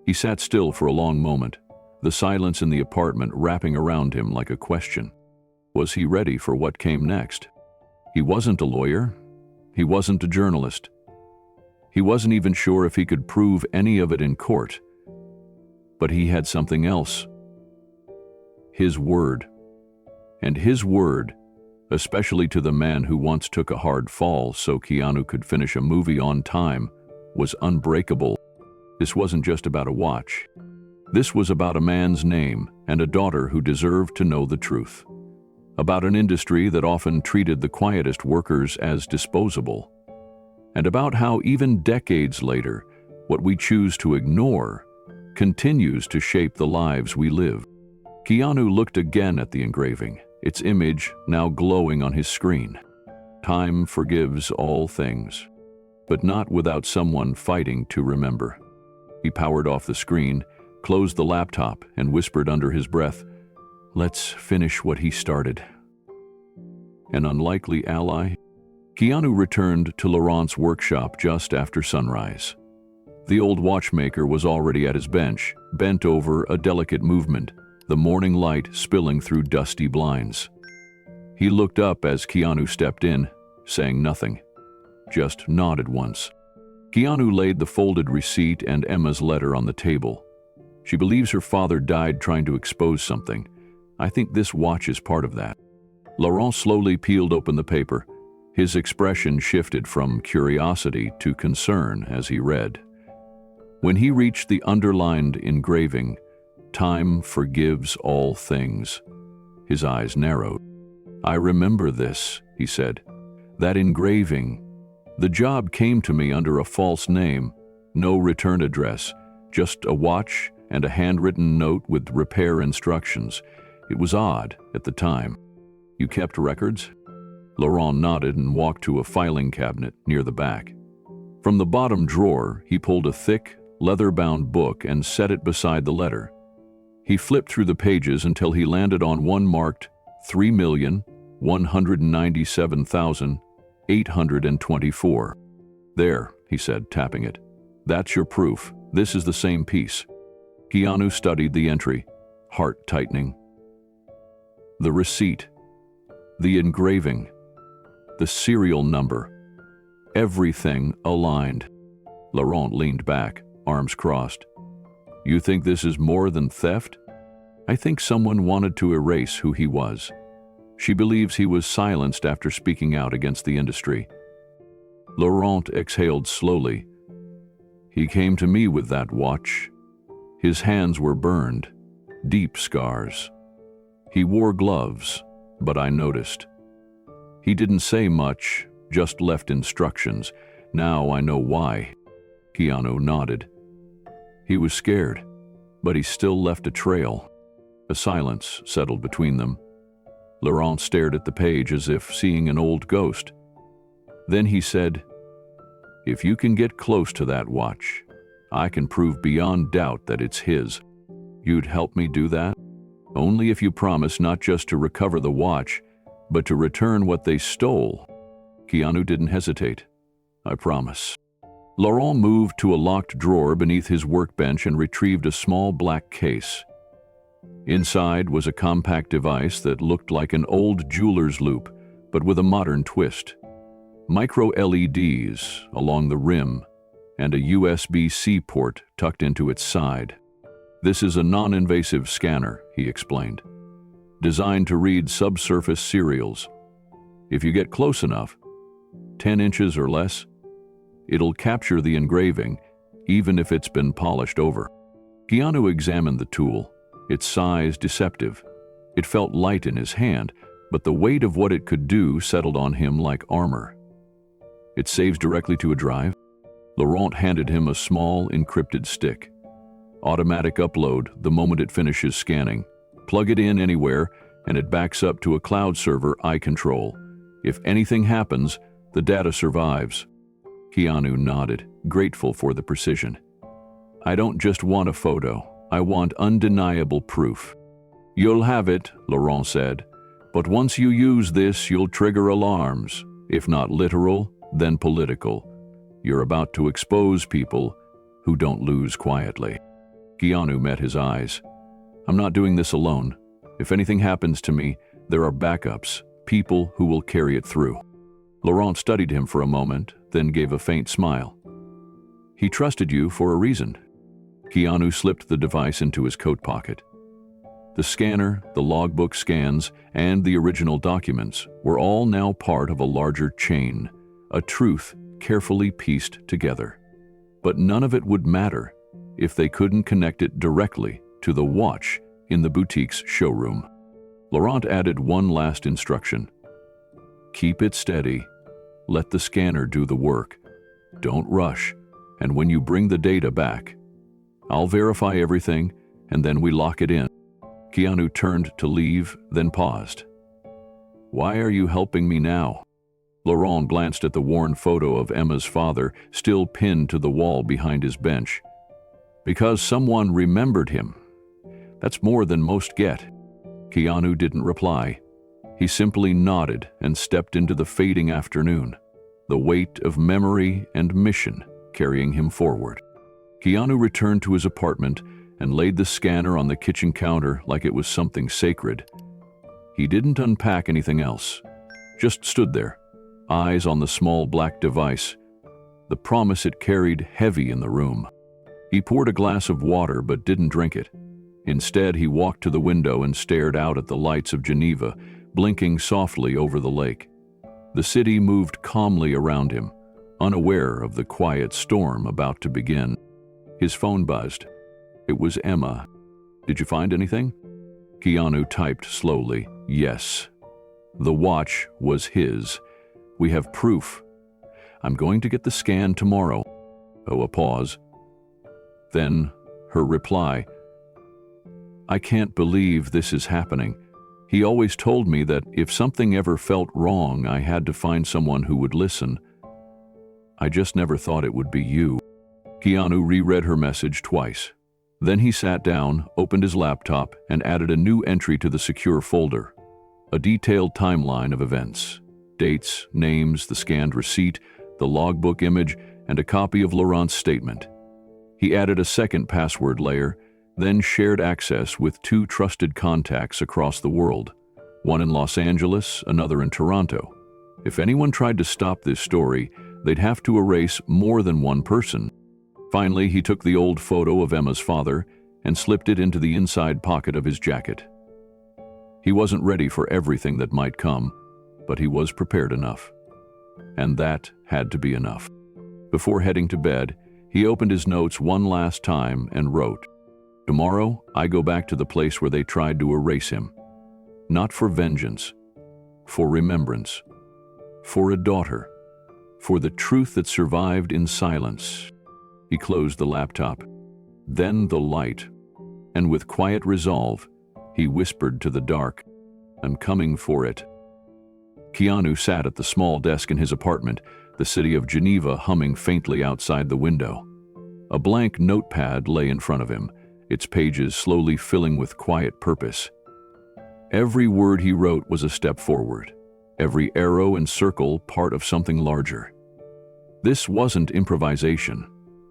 He sat still for a long moment, the silence in the apartment wrapping around him like a question. Was he ready for what came next? He wasn't a lawyer. He wasn't a journalist. He wasn't even sure if he could prove any of it in court. But he had something else. His word. And his word, especially to the man who once took a hard fall so Keanu could finish a movie on time, was unbreakable. This wasn't just about a watch. This was about a man's name and a daughter who deserved to know the truth. About an industry that often treated the quietest workers as disposable. And about how even decades later, What we choose to ignore continues to shape the lives we live. Keanu looked again at the engraving, its image now glowing on his screen. Time forgives all things, but not without someone fighting to remember. He powered off the screen, closed the laptop, and whispered under his breath, "Let's finish what he started." An unlikely ally? Keanu returned to Laurent's workshop just after sunrise. The old watchmaker was already at his bench, bent over a delicate movement, the morning light spilling through dusty blinds. He looked up as Keanu stepped in, saying nothing, just nodded once. Keanu laid the folded receipt and Emma's letter on the table. She believes her father died trying to expose something. I think this watch is part of that. Laurent slowly peeled open the paper. His expression shifted from curiosity to concern as he read. When he reached the underlined engraving, "Time forgives all things," his eyes narrowed. "I remember this," he said. "That engraving. The job came to me under a false name, no return address, just a watch and a handwritten note with repair instructions. It was odd at the time." "You kept records?" Laurent nodded and walked to a filing cabinet near the back. From the bottom drawer, he pulled a thick, leather-bound book and set it beside the letter. He flipped through the pages until he landed on one marked 3,197,824. "There," he said, tapping it. "That's your proof. This is the same piece." Keanu studied the entry, heart tightening. The receipt, the engraving, the serial number, everything aligned. Laurent leaned back, arms crossed. "You think this is more than theft?" "I think someone wanted to erase who he was." She believes he was silenced after speaking out against the industry. Laurent exhaled slowly. "He came to me with that watch. His hands were burned, deep scars. He wore gloves, but I noticed. He didn't say much, just left instructions. Now I know why." Keanu nodded. He was scared, but he still left a trail. A silence settled between them. Laurent stared at the page as if seeing an old ghost. Then he said, "If you can get close to that watch, I can prove beyond doubt that it's his. You'd help me do that? Only if you promise not just to recover the watch, but to return what they stole." Keanu didn't hesitate. "I promise." Laurent moved to a locked drawer beneath his workbench and retrieved a small black case. Inside was a compact device that looked like an old jeweler's loupe, but with a modern twist. Micro LEDs along the rim and a USB-C port tucked into its side. "This is a non-invasive scanner," he explained, "designed to read subsurface serials. If you get close enough, 10 inches or less, it'll capture the engraving, even if it's been polished over." Keanu examined the tool, its size deceptive. It felt light in his hand, but the weight of what it could do settled on him like armor. "It saves directly to a drive?" Laurent handed him a small, encrypted stick. "Automatic upload the moment it finishes scanning. Plug it in anywhere, and it backs up to a cloud server I control. If anything happens, the data survives." Keanu nodded, grateful for the precision. "I don't just want a photo. I want undeniable proof." "You'll have it," Laurent said. "But once you use this, you'll trigger alarms. If not literal, then political. You're about to expose people who don't lose quietly." Keanu met his eyes. "I'm not doing this alone. If anything happens to me, there are backups, people who will carry it through." Laurent studied him for a moment, then gave a faint smile. "He trusted you for a reason." Keanu slipped the device into his coat pocket. The scanner, the logbook scans, and the original documents were all now part of a larger chain, a truth carefully pieced together. But none of it would matter if they couldn't connect it directly to the watch in the boutique's showroom. Laurent added one last instruction. "Keep it steady. Let the scanner do the work. Don't rush, And when you bring the data back, I'll verify everything, and then we lock it in." Keanu turned to leave, then paused. "Why are you helping me now?" Laurent glanced at the worn photo of Emma's father, still pinned to the wall behind his bench. "Because someone remembered him. That's more than most get." Keanu didn't reply. He simply nodded and stepped into the fading afternoon, the weight of memory and mission carrying him forward. Keanu returned to his apartment and laid the scanner on the kitchen counter like it was something sacred. He didn't unpack anything else, just stood there, eyes on the small black device, the promise it carried heavy in the room. He poured a glass of water but didn't drink it. Instead, he walked to the window and stared out at the lights of Geneva, blinking softly over the lake. The city moved calmly around him, unaware of the quiet storm about to begin. His phone buzzed. It was Emma. "Did you find anything?" Keanu typed slowly, "Yes." The watch was his. "We have proof. I'm going to get the scan tomorrow." Oh, a pause. Then her reply. "I can't believe this is happening. He always told me that if something ever felt wrong, I had to find someone who would listen. I just never thought it would be you." Keanu reread her message twice. Then he sat down, opened his laptop, and added a new entry to the secure folder. A detailed timeline of events. Dates, names, the scanned receipt, the logbook image, and a copy of Laurent's statement. He added a second password layer, then shared access with 2 trusted contacts across the world, one in Los Angeles, another in Toronto. If anyone tried to stop this story, they'd have to erase more than one person. Finally, he took the old photo of Emma's father and slipped it into the inside pocket of his jacket. He wasn't ready for everything that might come, but he was prepared enough. And that had to be enough. Before heading to bed, he opened his notes one last time and wrote, "Tomorrow, I go back to the place where they tried to erase him. Not for vengeance, for remembrance, for a daughter, for the truth that survived in silence." He closed the laptop, then the light, and with quiet resolve, he whispered to the dark, "I'm coming for it." Keanu sat at the small desk in his apartment, the city of Geneva humming faintly outside the window. A blank notepad lay in front of him, its pages slowly filling with quiet purpose. Every word he wrote was a step forward, every arrow and circle part of something larger. This wasn't improvisation.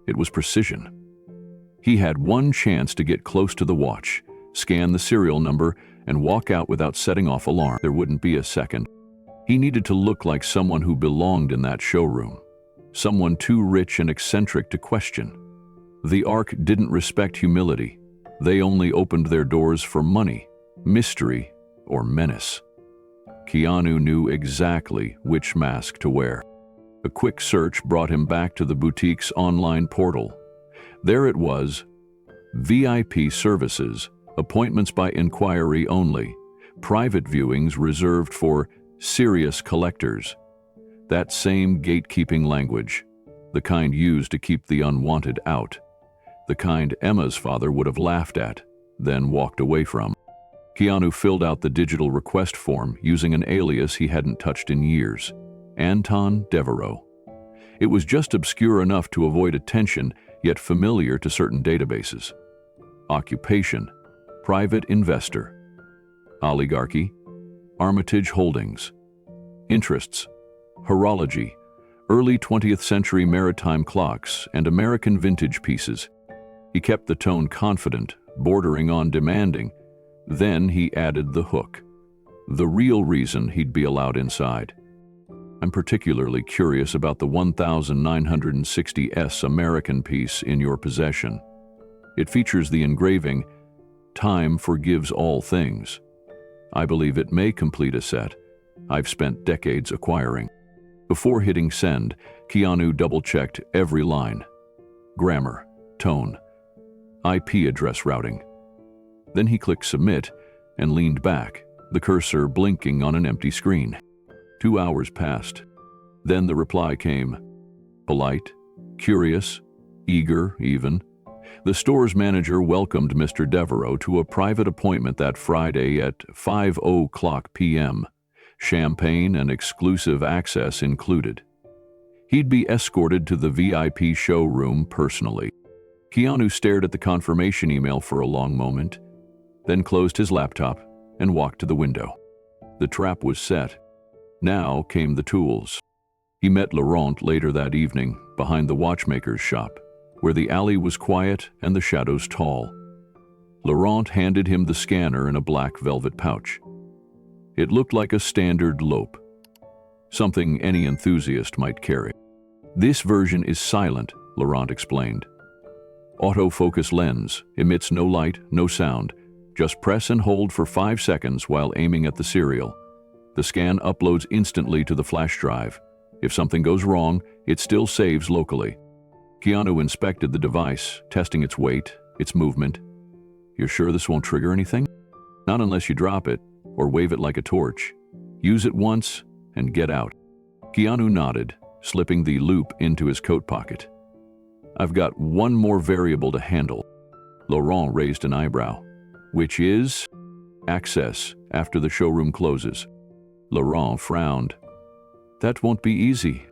It was precision. He had one chance to get close to the watch, scan the serial number, and walk out without setting off alarm. There wouldn't be a second. He needed to look like someone who belonged in that showroom, someone too rich and eccentric to question. The Ark didn't respect humility. They only opened their doors for money, mystery, or menace. Keanu knew exactly which mask to wear. A quick search brought him back to the boutique's online portal. There it was, VIP services, appointments by inquiry only, private viewings reserved for serious collectors. That same gatekeeping language, the kind used to keep the unwanted out, the kind Emma's father would have laughed at, then walked away from. Keanu filled out the digital request form using an alias he hadn't touched in years. Anton Devereaux. It was just obscure enough to avoid attention, yet familiar to certain databases. Occupation, private investor. Oligarchy, Armitage Holdings. Interests, horology, early 20th century maritime clocks, and American vintage pieces. He kept the tone confident, bordering on demanding. Then he added the hook, the real reason he'd be allowed inside. "I'm particularly curious about the 1960s American piece in your possession. It features the engraving, 'Time forgives all things.' I believe it may complete a set I've spent decades acquiring." Before hitting send, Keanu double-checked every line. Grammar, tone, IP address routing. Then he clicked submit and leaned back, the cursor blinking on an empty screen. 2 hours passed. Then the reply came. Polite, curious, eager even. The store's manager welcomed Mr. Devereaux to a private appointment that Friday at 5:00 p.m., champagne and exclusive access included. He'd be escorted to the VIP showroom personally. Keanu stared at the confirmation email for a long moment, then closed his laptop and walked to the window. The trap was set. Now came the tools. He met Laurent later that evening behind the watchmaker's shop, where the alley was quiet and the shadows tall. Laurent handed him the scanner in a black velvet pouch. It looked like a standard lope, something any enthusiast might carry. "This version is silent," Laurent explained. "Autofocus lens, emits no light, no sound. Just press and hold for 5 seconds while aiming at the serial. The scan uploads instantly to the flash drive. If something goes wrong, it still saves locally." Keanu inspected the device, testing its weight, its movement. "You're sure this won't trigger anything?" "Not unless you drop it, or wave it like a torch. Use it once and get out." Keanu nodded, slipping the loop into his coat pocket. "I've got one more variable to handle." Laurent raised an eyebrow. "Which is?" "Access, after the showroom closes." Laurent frowned. "That won't be easy."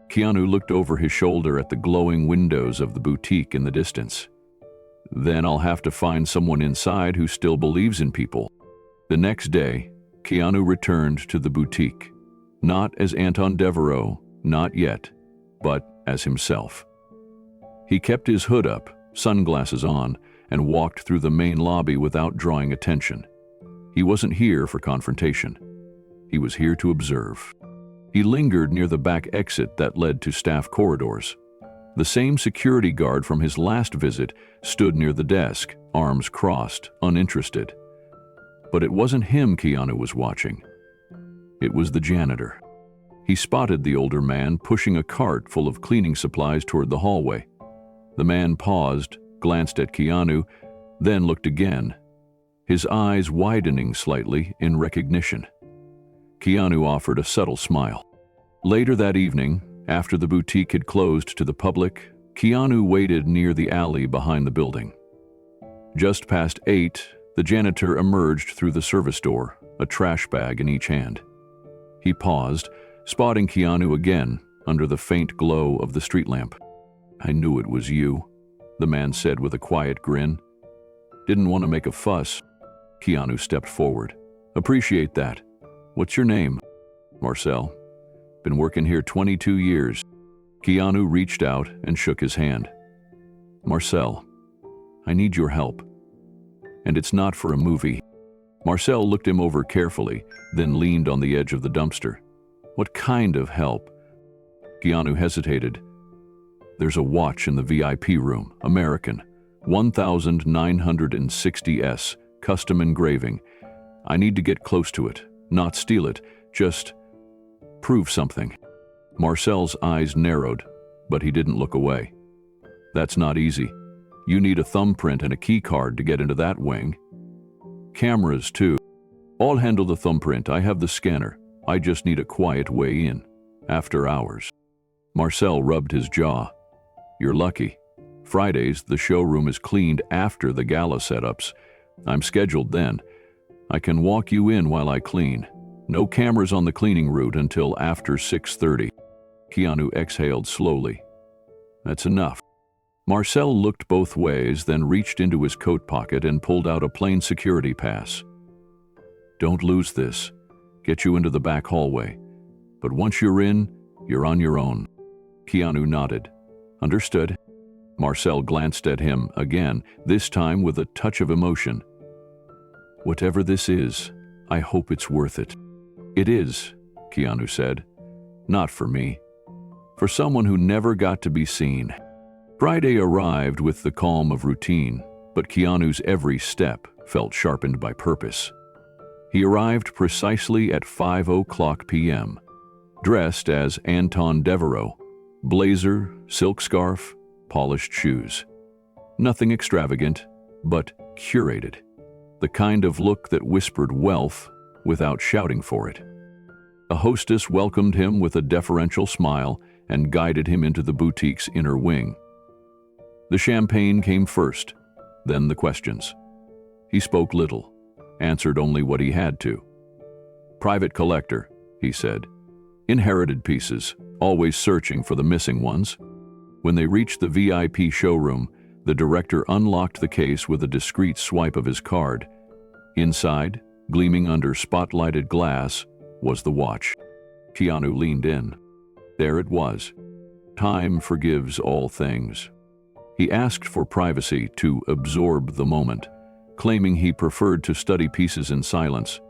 Keanu looked over his shoulder at the glowing windows of the boutique in the distance. "Then I'll have to find someone inside who still believes in people." The next day, Keanu returned to the boutique, not as Anton Devereaux, not yet, but as himself. He kept his hood up, sunglasses on, and walked through the main lobby without drawing attention. He wasn't here for confrontation. He was here to observe. He lingered near the back exit that led to staff corridors. The same security guard from his last visit stood near the desk, arms crossed, uninterested. But it wasn't him Keanu was watching. It was the janitor. He spotted the older man pushing a cart full of cleaning supplies toward the hallway. The man paused, glanced at Keanu, then looked again, his eyes widening slightly in recognition. Keanu offered a subtle smile. Later that evening, after the boutique had closed to the public, Keanu waited near the alley behind the building. Just past 8, the janitor emerged through the service door, a trash bag in each hand. He paused, spotting Keanu again under the faint glow of the street lamp. "I knew it was you," the man said with a quiet grin. "Didn't want to make a fuss." Keanu stepped forward. "Appreciate that. What's your name?" "Marcel. Been working here 22 years. Keanu reached out and shook his hand. "Marcel, I need your help. And it's not for a movie." Marcel looked him over carefully, then leaned on the edge of the dumpster. "What kind of help?" Keanu hesitated. "There's a watch in the VIP room, American, 1960S, custom engraving. I need to get close to it, not steal it, just prove something." Marcel's eyes narrowed, but he didn't look away. "That's not easy. You need a thumbprint and a key card to get into that wing. Cameras, too. I'll handle the thumbprint. I have the scanner. I just need a quiet way in. After hours." Marcel rubbed his jaw. "You're lucky. Fridays, the showroom is cleaned after the gala setups. I'm scheduled then. I can walk you in while I clean. No cameras on the cleaning route until after 6:30. Keanu exhaled slowly. "That's enough." Marcel looked both ways, then reached into his coat pocket and pulled out a plain security pass. "Don't lose this. Get you into the back hallway. But once you're in, you're on your own." Keanu nodded. "Understood." Marcel glanced at him again, this time with a touch of emotion. "Whatever this is, I hope it's worth it." "It is," Keanu said. "Not for me. For someone who never got to be seen." Friday arrived with the calm of routine, but Keanu's every step felt sharpened by purpose. He arrived precisely at 5:00 p.m., dressed as Anton Devereaux, blazer, silk scarf, polished shoes. Nothing extravagant, but curated. The kind of look that whispered wealth without shouting for it. A hostess welcomed him with a deferential smile and guided him into the boutique's inner wing. The champagne came first, then the questions. He spoke little, answered only what he had to. "Private collector," he said. "Inherited pieces, always searching for the missing ones." When they reached the VIP showroom, the director unlocked the case with a discreet swipe of his card. Inside, gleaming under spotlighted glass, was the watch. Keanu leaned in. There it was. Time forgives all things. He asked for privacy to absorb the moment, claiming he preferred to study pieces in silence.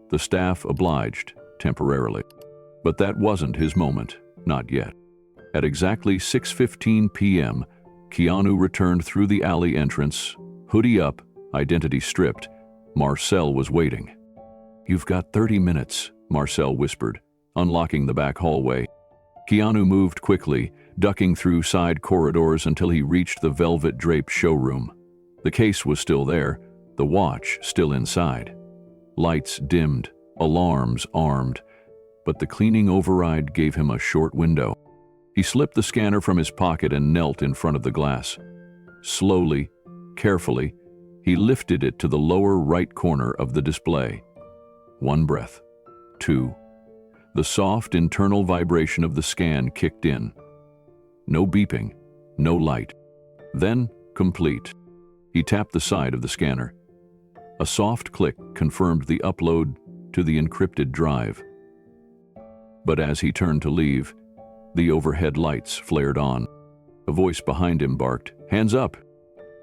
The staff obliged, temporarily. But that wasn't his moment, not yet. At exactly 6:15 p.m., Keanu returned through the alley entrance, hoodie up, identity stripped. Marcel was waiting. "You've got 30 minutes, Marcel whispered, unlocking the back hallway. Keanu moved quickly, ducking through side corridors until he reached the velvet-draped showroom. The case was still there, the watch still inside. Lights dimmed, alarms armed, but the cleaning override gave him a short window. He slipped the scanner from his pocket and knelt in front of the glass. Slowly, carefully, he lifted it to the lower right corner of the display. One breath. Two. The soft internal vibration of the scan kicked in. No beeping, no light. Then, complete. He tapped the side of the scanner. A soft click confirmed the upload to the encrypted drive. But as he turned to leave, the overhead lights flared on. A voice behind him barked, "Hands up!"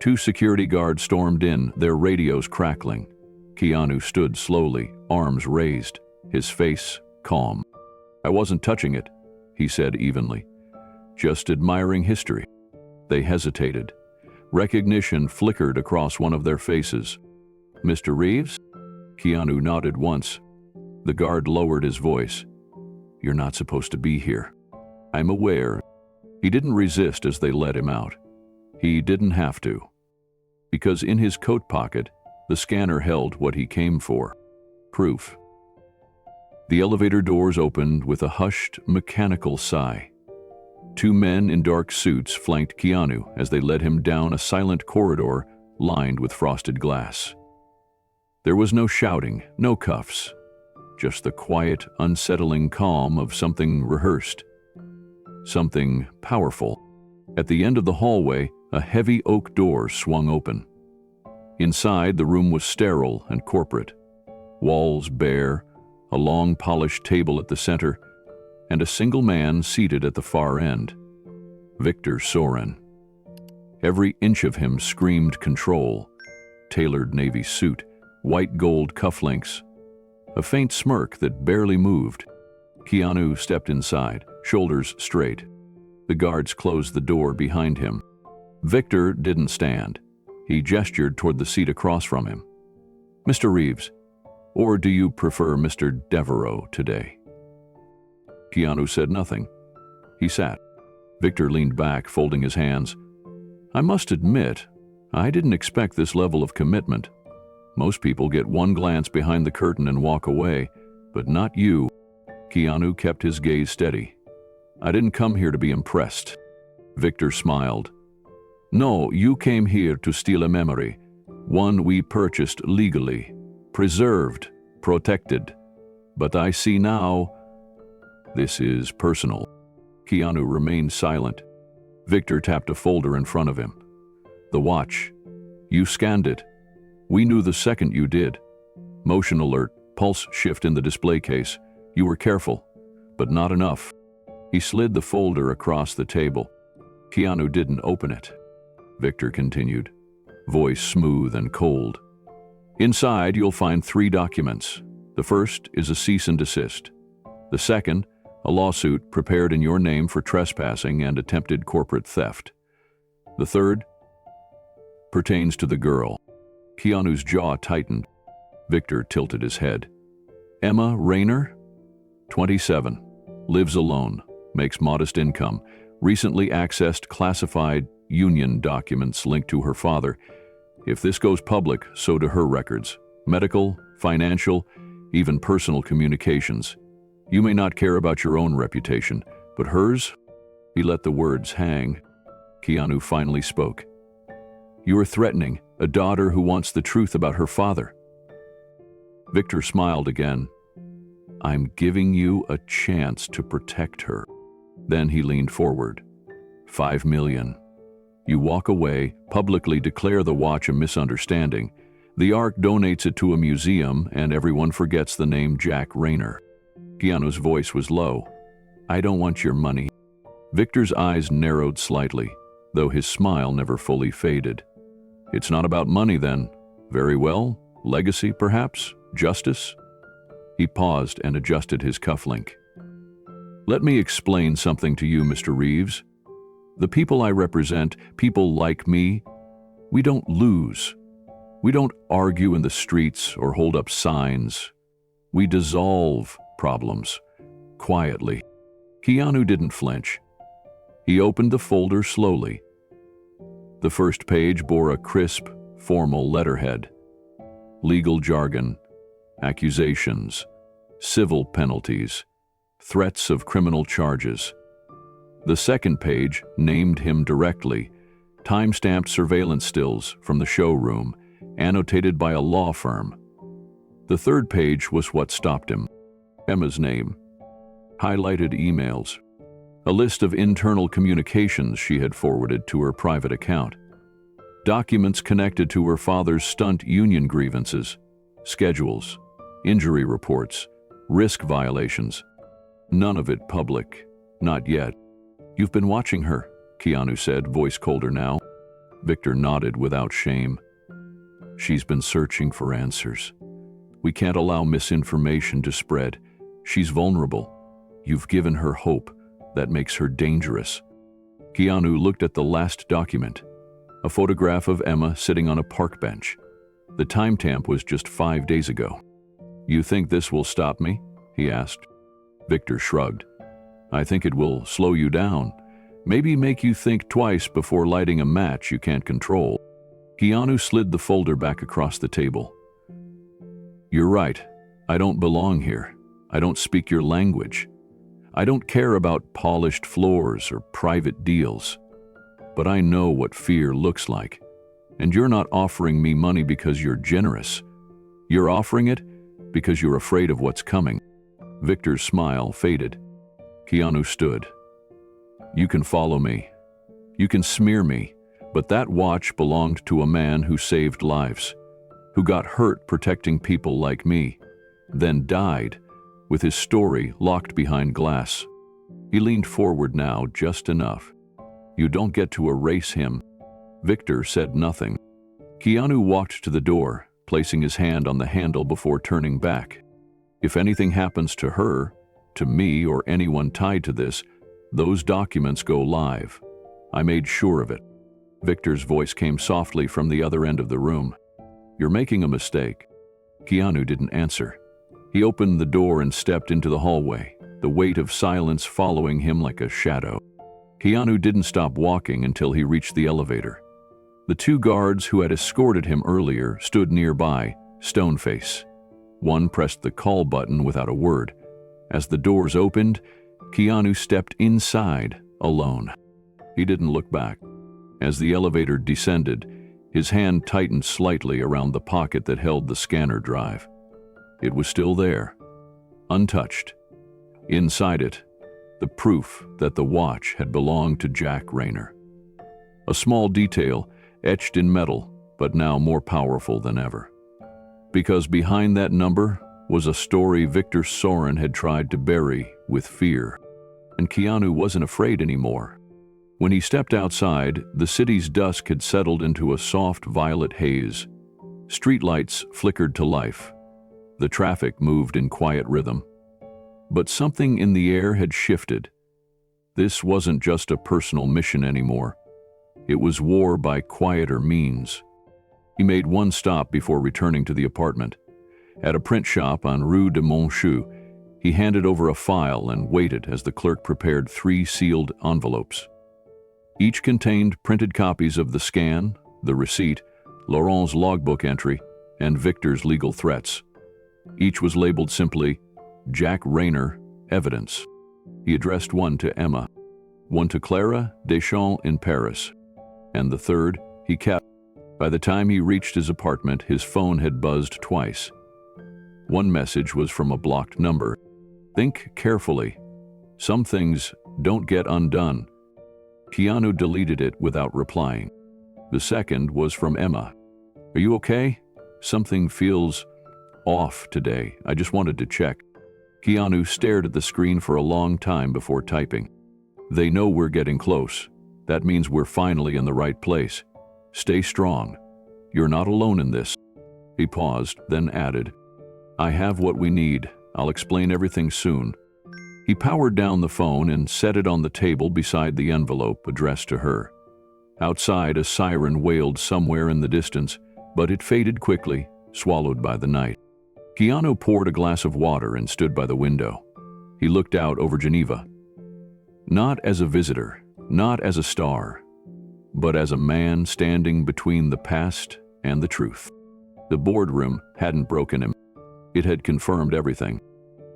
2 security guards stormed in, their radios crackling. Keanu stood slowly, arms raised, his face calm. "I wasn't touching it," he said evenly. "Just admiring history." They hesitated. Recognition flickered across one of their faces. "Mr. Reeves?" Keanu nodded once. The guard lowered his voice. "You're not supposed to be here." "I'm aware." He didn't resist as they let him out. He didn't have to. Because in his coat pocket, the scanner held what he came for. Proof. The elevator doors opened with a hushed, mechanical sigh. 2 men in dark suits flanked Keanu as they led him down a silent corridor lined with frosted glass. There was no shouting, no cuffs, just the quiet, unsettling calm of something rehearsed, something powerful. At the end of the hallway, a heavy oak door swung open. Inside, the room was sterile and corporate. Walls bare, a long polished table at the center, and a single man seated at the far end. Victor Soren. Every inch of him screamed control. Tailored navy suit, white gold cufflinks, a faint smirk that barely moved. Keanu stepped inside, shoulders straight. The guards closed the door behind him. Victor didn't stand. He gestured toward the seat across from him. "Mr. Reeves, or do you prefer Mr. Devereaux today?" Keanu said nothing. He sat. Victor leaned back, folding his hands. "I must admit, I didn't expect this level of commitment. Most people get one glance behind the curtain and walk away, but not you." Keanu kept his gaze steady. "I didn't come here to be impressed." Victor smiled. "No, you came here to steal a memory, one we purchased legally, preserved, protected. But I see now, this is personal." Keanu remained silent. Victor tapped a folder in front of him. "The watch. You scanned it. We knew the second you did. Motion alert, pulse shift in the display case. You were careful, but not enough." He slid the folder across the table. Keanu didn't open it. Victor continued, voice smooth and cold. "Inside, you'll find 3 documents. The first is a cease and desist. The second, a lawsuit prepared in your name for trespassing and attempted corporate theft. The third pertains to the girl." Keanu's jaw tightened. Victor tilted his head. "Emma Rayner? 27. Lives alone. Makes modest income. Recently accessed classified union documents linked to her father. If this goes public, so do her records. Medical, financial, even personal communications. You may not care about your own reputation, but hers?" He let the words hang. Keanu finally spoke. You are threatening a daughter who wants the truth about her father." Victor smiled again. "I'm giving you a chance to protect her." Then he leaned forward. "5 million. You walk away, publicly declare the watch a misunderstanding. The Ark donates it to a museum, and everyone forgets the name Jack Rayner." Keanu's voice was low. "I don't want your money." Victor's eyes narrowed slightly, though his smile never fully faded. "It's not about money, then. Very well. Legacy, perhaps? Justice?" He paused and adjusted his cufflink. "Let me explain something to you, Mr. Reeves. The people I represent, people like me, we don't lose. We don't argue in the streets or hold up signs. We dissolve problems, quietly." Keanu didn't flinch. He opened the folder slowly. The first page bore a crisp, formal letterhead. Legal jargon, accusations, civil penalties, threats of criminal charges. The second page named him directly, time-stamped surveillance stills from the showroom, annotated by a law firm. The third page was what stopped him. Emma's name, highlighted emails, a list of internal communications she had forwarded to her private account, documents connected to her father's stunt union grievances, schedules, injury reports, risk violations. None of it public, not yet. "You've been watching her," Keanu said, voice colder now. Victor nodded without shame. "She's been searching for answers. We can't allow misinformation to spread. She's vulnerable. You've given her hope. That makes her dangerous." Keanu looked at the last document, a photograph of Emma sitting on a park bench. The timestamp was just 5 days ago. "You think this will stop me?" he asked. Victor shrugged. "I think it will slow you down, maybe make you think twice before lighting a match you can't control." Keanu slid the folder back across the table. "You're right. I don't belong here. I don't speak your language. I don't care about polished floors or private deals. But I know what fear looks like. And you're not offering me money because you're generous. You're offering it because you're afraid of what's coming." Victor's smile faded. Keanu stood. "You can follow me. You can smear me, but that watch belonged to a man who saved lives, who got hurt protecting people like me, then died, with his story locked behind glass." He leaned forward now, just enough. "You don't get to erase him." Victor said nothing. Keanu walked to the door, placing his hand on the handle before turning back. "If anything happens to her, to me, or anyone tied to this, those documents go live. I made sure of it." Victor's voice came softly from the other end of the room. "You're making a mistake." Keanu didn't answer. He opened the door and stepped into the hallway, the weight of silence following him like a shadow. Keanu didn't stop walking until he reached the elevator. The 2 guards who had escorted him earlier stood nearby, stone-faced. One pressed the call button without a word. As the doors opened, Keanu stepped inside, alone. He didn't look back. As the elevator descended, his hand tightened slightly around the pocket that held the scanner drive. It was still there, untouched. Inside it, the proof that the watch had belonged to Jack Rayner. A small detail, etched in metal, but now more powerful than ever. Because behind that number was a story Victor Soren had tried to bury with fear. And Keanu wasn't afraid anymore. When he stepped outside, the city's dusk had settled into a soft violet haze. Streetlights flickered to life. The traffic moved in quiet rhythm. But something in the air had shifted. This wasn't just a personal mission anymore. It was war by quieter means. He made one stop before returning to the apartment. At a print shop on Rue de Montchou, he handed over a file and waited as the clerk prepared 3 sealed envelopes. Each contained printed copies of the scan, the receipt, Laurent's logbook entry, and Victor's legal threats. Each was labeled simply, Jack Rayner, Evidence. He addressed one to Emma, one to Clara Deschamps in Paris, and the third he kept. By the time he reached his apartment, his phone had buzzed twice. One message was from a blocked number. "Think carefully. Some things don't get undone." Keanu deleted it without replying. The second was from Emma. "Are you okay? Something feels off today. I just wanted to check." Keanu stared at the screen for a long time before typing. "They know we're getting close. That means we're finally in the right place. Stay strong. You're not alone in this." He paused, then added, "I have what we need. I'll explain everything soon." He powered down the phone and set it on the table beside the envelope addressed to her. Outside, a siren wailed somewhere in the distance, but it faded quickly, swallowed by the night. Keanu poured a glass of water and stood by the window. He looked out over Geneva. Not as a visitor, not as a star, but as a man standing between the past and the truth. The boardroom hadn't broken him. It had confirmed everything.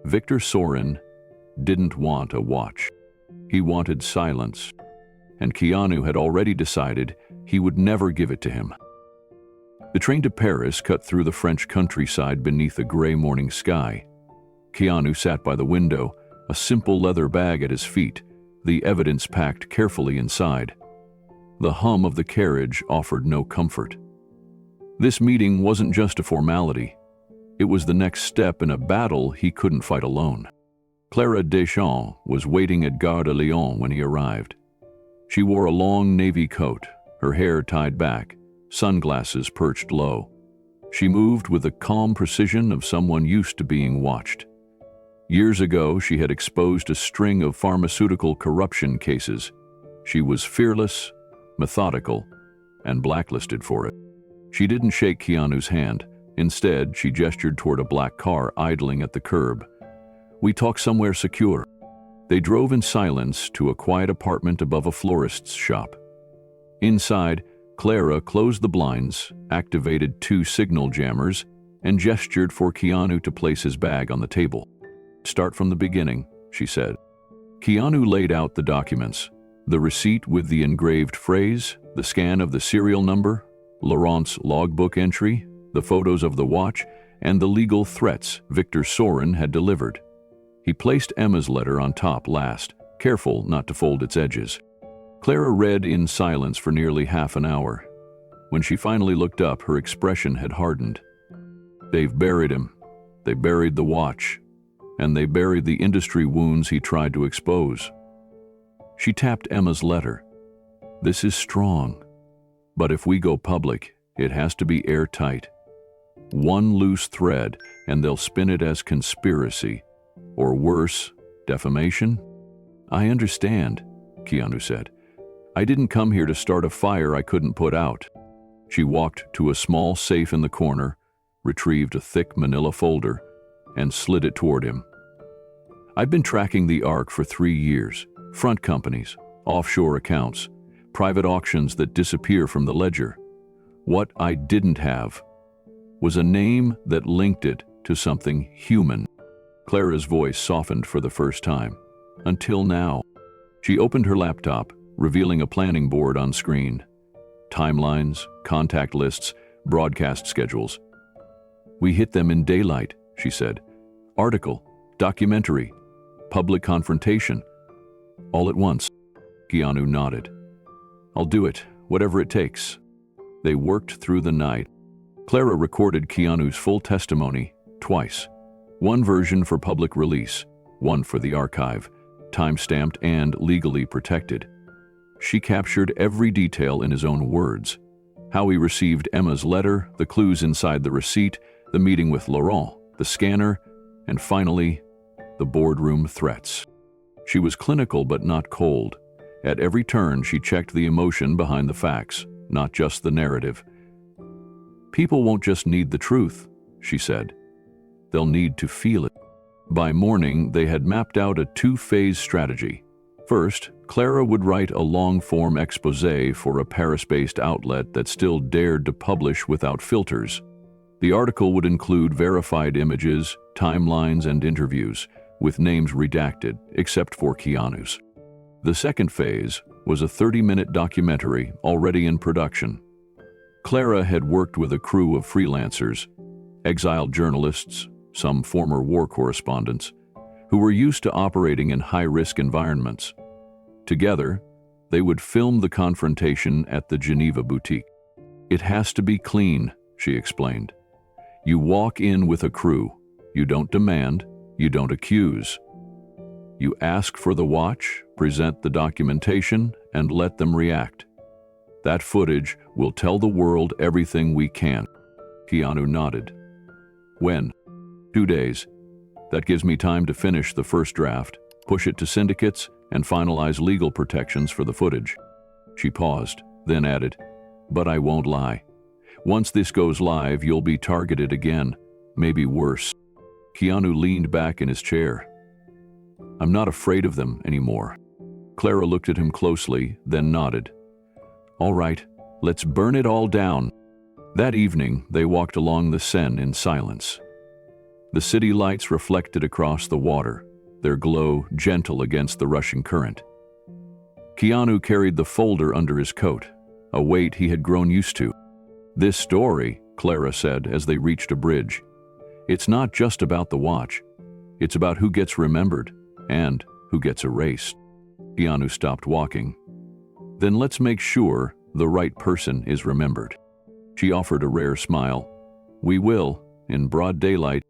Victor Sorin didn't want a watch. He wanted silence, and Keanu had already decided he would never give it to him. The train to Paris cut through the French countryside beneath a gray morning sky. Keanu sat by the window, a simple leather bag at his feet, the evidence packed carefully inside. The hum of the carriage offered no comfort. This meeting wasn't just a formality. It was the next step in a battle he couldn't fight alone. Clara Deschamps was waiting at Gare de Lyon when he arrived. She wore a long navy coat, her hair tied back, sunglasses perched low. She moved with the calm precision of someone used to being watched. Years ago, she had exposed a string of pharmaceutical corruption cases. She was fearless, methodical, and blacklisted for it. She didn't shake Keanu's hand. Instead, she gestured toward a black car idling at the curb. "We talk somewhere secure." They drove in silence to a quiet apartment above a florist's shop. Inside, Clara closed the blinds, activated 2 signal jammers, and gestured for Keanu to place his bag on the table. "Start from the beginning," she said. Keanu laid out the documents, the receipt with the engraved phrase, the scan of the serial number, Laurent's logbook entry, the photos of the watch, and the legal threats Victor Sorin had delivered. He placed Emma's letter on top last, careful not to fold its edges. Clara read in silence for nearly half an hour. When she finally looked up, her expression had hardened. "They've buried him. They buried the watch. And they buried the industry wounds he tried to expose." She tapped Emma's letter. "This is strong. But if we go public, it has to be airtight. One loose thread, and they'll spin it as conspiracy. Or worse, defamation." "I understand," Keanu said. "I didn't come here to start a fire I couldn't put out." She walked to a small safe in the corner, retrieved a thick manila folder, and slid it toward him. "I've been tracking the Ark for 3 years. Front companies, offshore accounts, private auctions that disappear from the ledger. What I didn't have was a name that linked it to something human." Clara's voice softened for the first time. "Until now." She opened her laptop, revealing a planning board on screen. Timelines, contact lists, broadcast schedules. "We hit them in daylight," she said. "Article, documentary, public confrontation. All at once." Keanu nodded. "I'll do it, whatever it takes." They worked through the night. Clara recorded Keanu's full testimony twice. One version for public release, one for the archive, time-stamped and legally protected. She captured every detail in his own words. How he received Emma's letter, the clues inside the receipt, the meeting with Laurent, the scanner, and finally, the boardroom threats. She was clinical but not cold. At every turn, she checked the emotion behind the facts, not just the narrative. "People won't just need the truth," she said. "They'll need to feel it." By morning, they had mapped out a 2-phase strategy. First, Clara would write a long-form exposé for a Paris-based outlet that still dared to publish without filters. The article would include verified images, timelines, and interviews, with names redacted, except for Keanu's. The second phase was a 30-minute documentary already in production. Clara had worked with a crew of freelancers, exiled journalists, some former war correspondents, who were used to operating in high-risk environments. Together, they would film the confrontation at the Geneva boutique. "It has to be clean," she explained. "You walk in with a crew. You don't demand, you don't accuse. You ask for the watch, present the documentation, and let them react. That footage will tell the world everything we can." Keanu nodded. "When?" "2 days. That gives me time to finish the first draft, push it to syndicates, and finalize legal protections for the footage." She paused, then added, "But I won't lie. Once this goes live, you'll be targeted again, maybe worse." Keanu leaned back in his chair. "I'm not afraid of them anymore." Clara looked at him closely, then nodded. "All right, let's burn it all down." That evening, they walked along the Seine in silence. The city lights reflected across the water, their glow gentle against the rushing current. Keanu carried the folder under his coat, a weight he had grown used to. "This story," Clara said as they reached a bridge, "it's not just about the watch. It's about who gets remembered and who gets erased." Keanu stopped walking. "Then let's make sure the right person is remembered." She offered a rare smile. "We will, in broad daylight."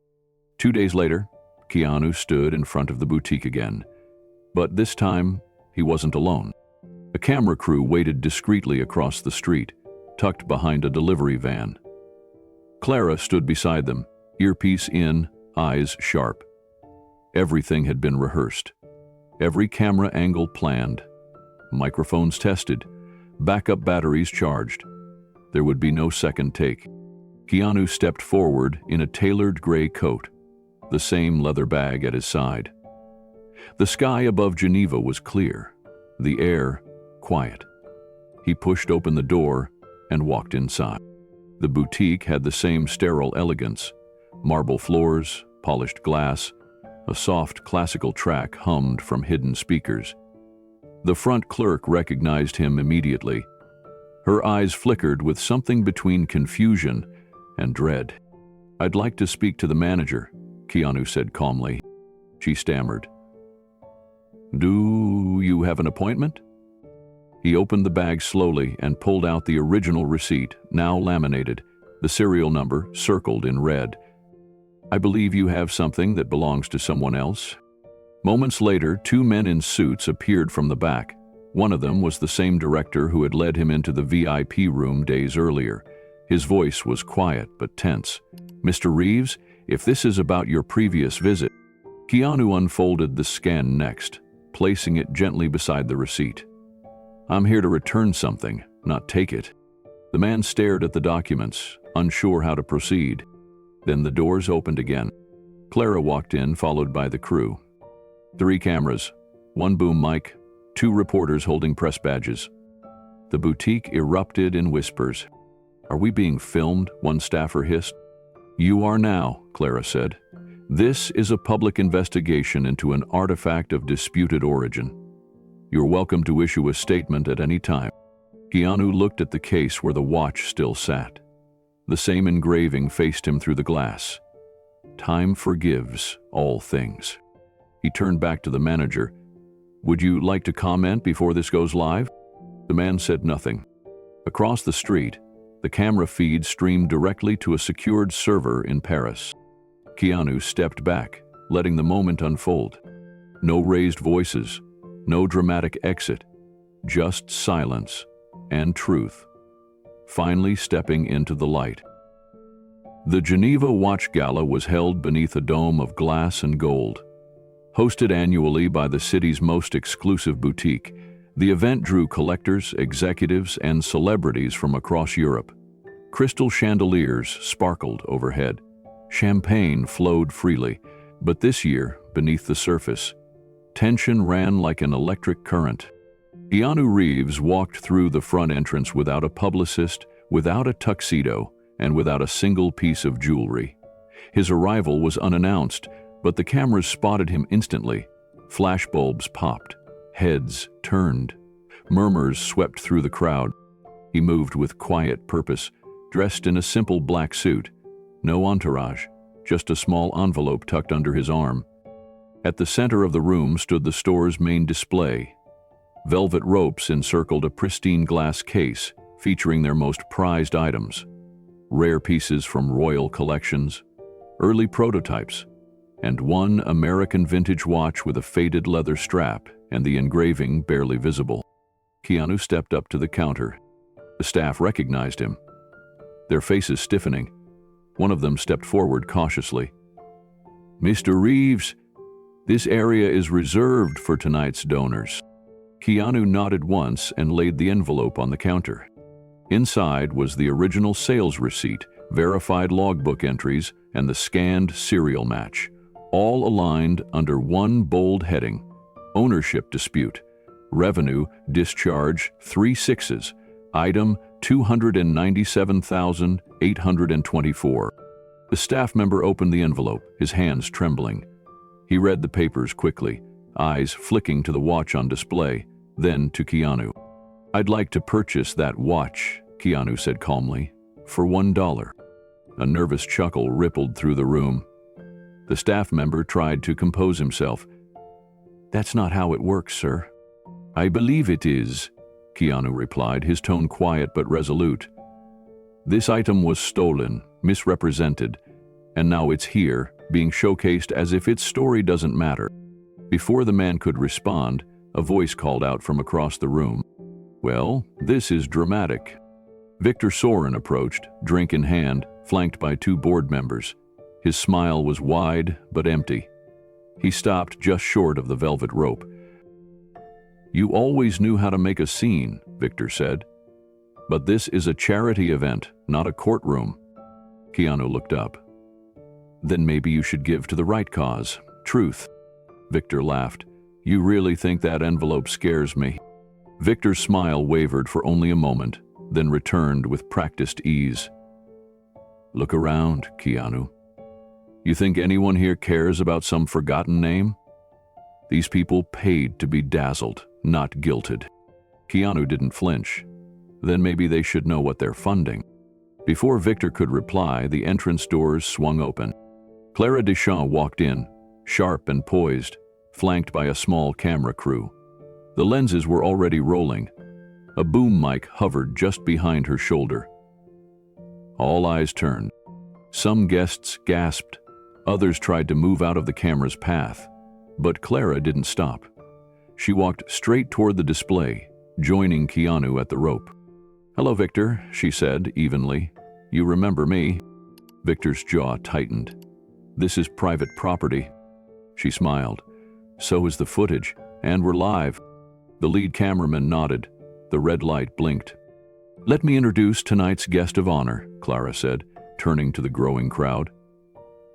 2 days later, Keanu stood in front of the boutique again. But this time, he wasn't alone. A camera crew waited discreetly across the street, tucked behind a delivery van. Clara stood beside them, earpiece in, eyes sharp. Everything had been rehearsed. Every camera angle planned. Microphones tested. Backup batteries charged. There would be no second take. Keanu stepped forward in a tailored gray coat, the same leather bag at his side. The sky above Geneva was clear, the air quiet. He pushed open the door and walked inside. The boutique had the same sterile elegance: marble floors, polished glass, a soft classical track hummed from hidden speakers. The front clerk recognized him immediately. Her eyes flickered with something between confusion and dread. "I'd like to speak to the manager," Keanu said calmly. She stammered. "Do you have an appointment?" He opened the bag slowly and pulled out the original receipt, now laminated, the serial number circled in red. "I believe you have something that belongs to someone else." Moments later, 2 men in suits appeared from the back. One of them was the same director who had led him into the VIP room days earlier. His voice was quiet but tense. "Mr. Reeves, if this is about your previous visit..." Keanu unfolded the scan next, placing it gently beside the receipt. "I'm here to return something, not take it." The man stared at the documents, unsure how to proceed. Then the doors opened again. Clara walked in, followed by the crew. 3 cameras, 1 boom mic, 2 reporters holding press badges. The boutique erupted in whispers. "Are we being filmed?" one staffer hissed. "You are now," Clara said. "This is a public investigation into an artifact of disputed origin. You're welcome to issue a statement at any time." Keanu looked at the case where the watch still sat. The same engraving faced him through the glass. "Time forgives all things." He turned back to the manager. "Would you like to comment before this goes live?" The man said nothing. Across the street, the camera feed streamed directly to a secured server in Paris. Keanu stepped back, letting the moment unfold. No raised voices, no dramatic exit, just silence and truth, finally stepping into the light. The Geneva Watch Gala was held beneath a dome of glass and gold. Hosted annually by the city's most exclusive boutique, the event drew collectors, executives, and celebrities from across Europe. Crystal chandeliers sparkled overhead. Champagne flowed freely, but this year, beneath the surface, tension ran like an electric current. Keanu Reeves walked through the front entrance without a publicist, without a tuxedo, and without a single piece of jewelry. His arrival was unannounced, but the cameras spotted him instantly. Flashbulbs popped, heads turned, murmurs swept through the crowd. He moved with quiet purpose, dressed in a simple black suit. No entourage, just a small envelope tucked under his arm. At the center of the room stood the store's main display. Velvet ropes encircled a pristine glass case featuring their most prized items. Rare pieces from royal collections, early prototypes, and one American vintage watch with a faded leather strap and the engraving barely visible. Keanu stepped up to the counter. The staff recognized him, their faces stiffening. One of them stepped forward cautiously. "Mr. Reeves, this area is reserved for tonight's donors." Keanu nodded once and laid the envelope on the counter. Inside was the original sales receipt, verified logbook entries, and the scanned serial match, all aligned under one bold heading: ownership dispute, revenue discharge 3 sixes, item 297,824. The staff member opened the envelope, his hands trembling. He read the papers quickly, eyes flicking to the watch on display, then to Keanu. "I'd like to purchase that watch," Keanu said calmly, "for $1. A nervous chuckle rippled through the room. The staff member tried to compose himself. "That's not how it works, sir." "I believe it is," Keanu replied, his tone quiet but resolute. "This item was stolen, misrepresented, and now it's here, being showcased as if its story doesn't matter." Before the man could respond, a voice called out from across the room. "Well, this is dramatic." Victor Soren approached, drink in hand, flanked by 2 board members. His smile was wide but empty. He stopped just short of the velvet rope. "You always knew how to make a scene," Victor said. "But this is a charity event, not a courtroom." Keanu looked up. "Then maybe you should give to the right cause, truth." Victor laughed. "You really think that envelope scares me?" Victor's smile wavered for only a moment, then returned with practiced ease. "Look around, Keanu. You think anyone here cares about some forgotten name? These people paid to be dazzled, not guilted." Keanu didn't flinch. Then maybe they should know what they're funding. Before Victor could reply, the entrance doors swung open. Clara Deschamps walked in, sharp and poised, flanked by a small camera crew. The lenses were already rolling. A boom mic hovered just behind her shoulder. All eyes turned. Some guests gasped. Others tried to move out of the camera's path. But Clara didn't stop. She walked straight toward the display, joining Keanu at the rope. "Hello, Victor," she said evenly. "You remember me?" Victor's jaw tightened. "This is private property." She smiled. "So is the footage, and we're live." The lead cameraman nodded. The red light blinked. "Let me introduce tonight's guest of honor," Clara said, turning to the growing crowd.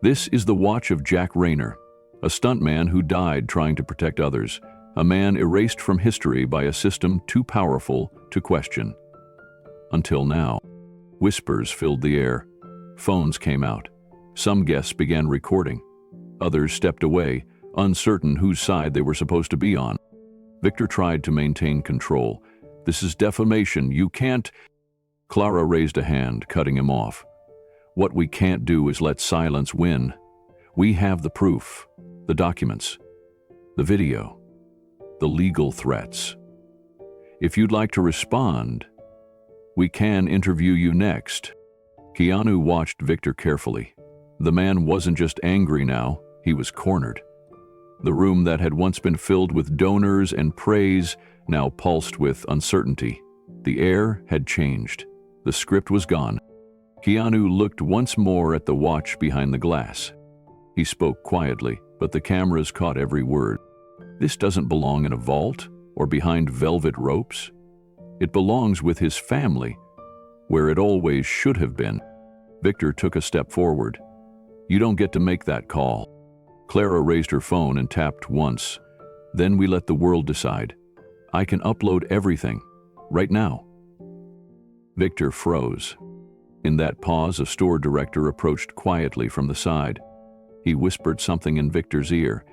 "This is the watch of Jack Rayner, a stuntman who died trying to protect others, a man erased from history by a system too powerful to question. Until now." Whispers filled the air. Phones came out. Some guests began recording. Others stepped away, uncertain whose side they were supposed to be on. Victor tried to maintain control. "This is defamation. You can't—" Clara raised a hand, cutting him off. "What we can't do is let silence win. We have the proof, the documents, the video, the legal threats. If you'd like to respond, we can interview you next." Keanu watched Victor carefully. The man wasn't just angry now, he was cornered. The room that had once been filled with donors and praise now pulsed with uncertainty. The air had changed. The script was gone. Keanu looked once more at the watch behind the glass. He spoke quietly, but the cameras caught every word. "This doesn't belong in a vault or behind velvet ropes. It belongs with his family, where it always should have been." Victor took a step forward. "You don't get to make that call." Clara raised her phone and tapped once. "Then we let the world decide. I can upload everything, right now." Victor froze. In that pause, a store director approached quietly from the side. He whispered something in Victor's ear.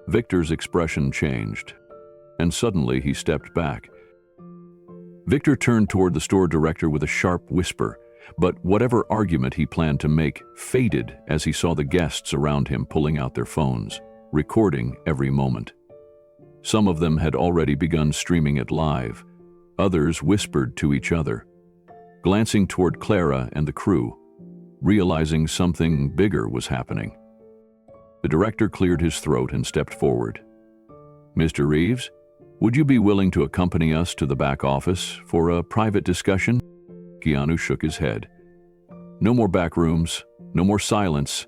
Victor's expression changed, and suddenly he stepped back. Victor turned toward the store director with a sharp whisper. But whatever argument he planned to make faded as he saw the guests around him pulling out their phones, recording every moment. Some of them had already begun streaming it live. Others whispered to each other, glancing toward Clara and the crew, realizing something bigger was happening. The director cleared his throat and stepped forward. "Mr. Reeves, would you be willing to accompany us to the back office for a private discussion?" Keanu shook his head. "No more back rooms, no more silence.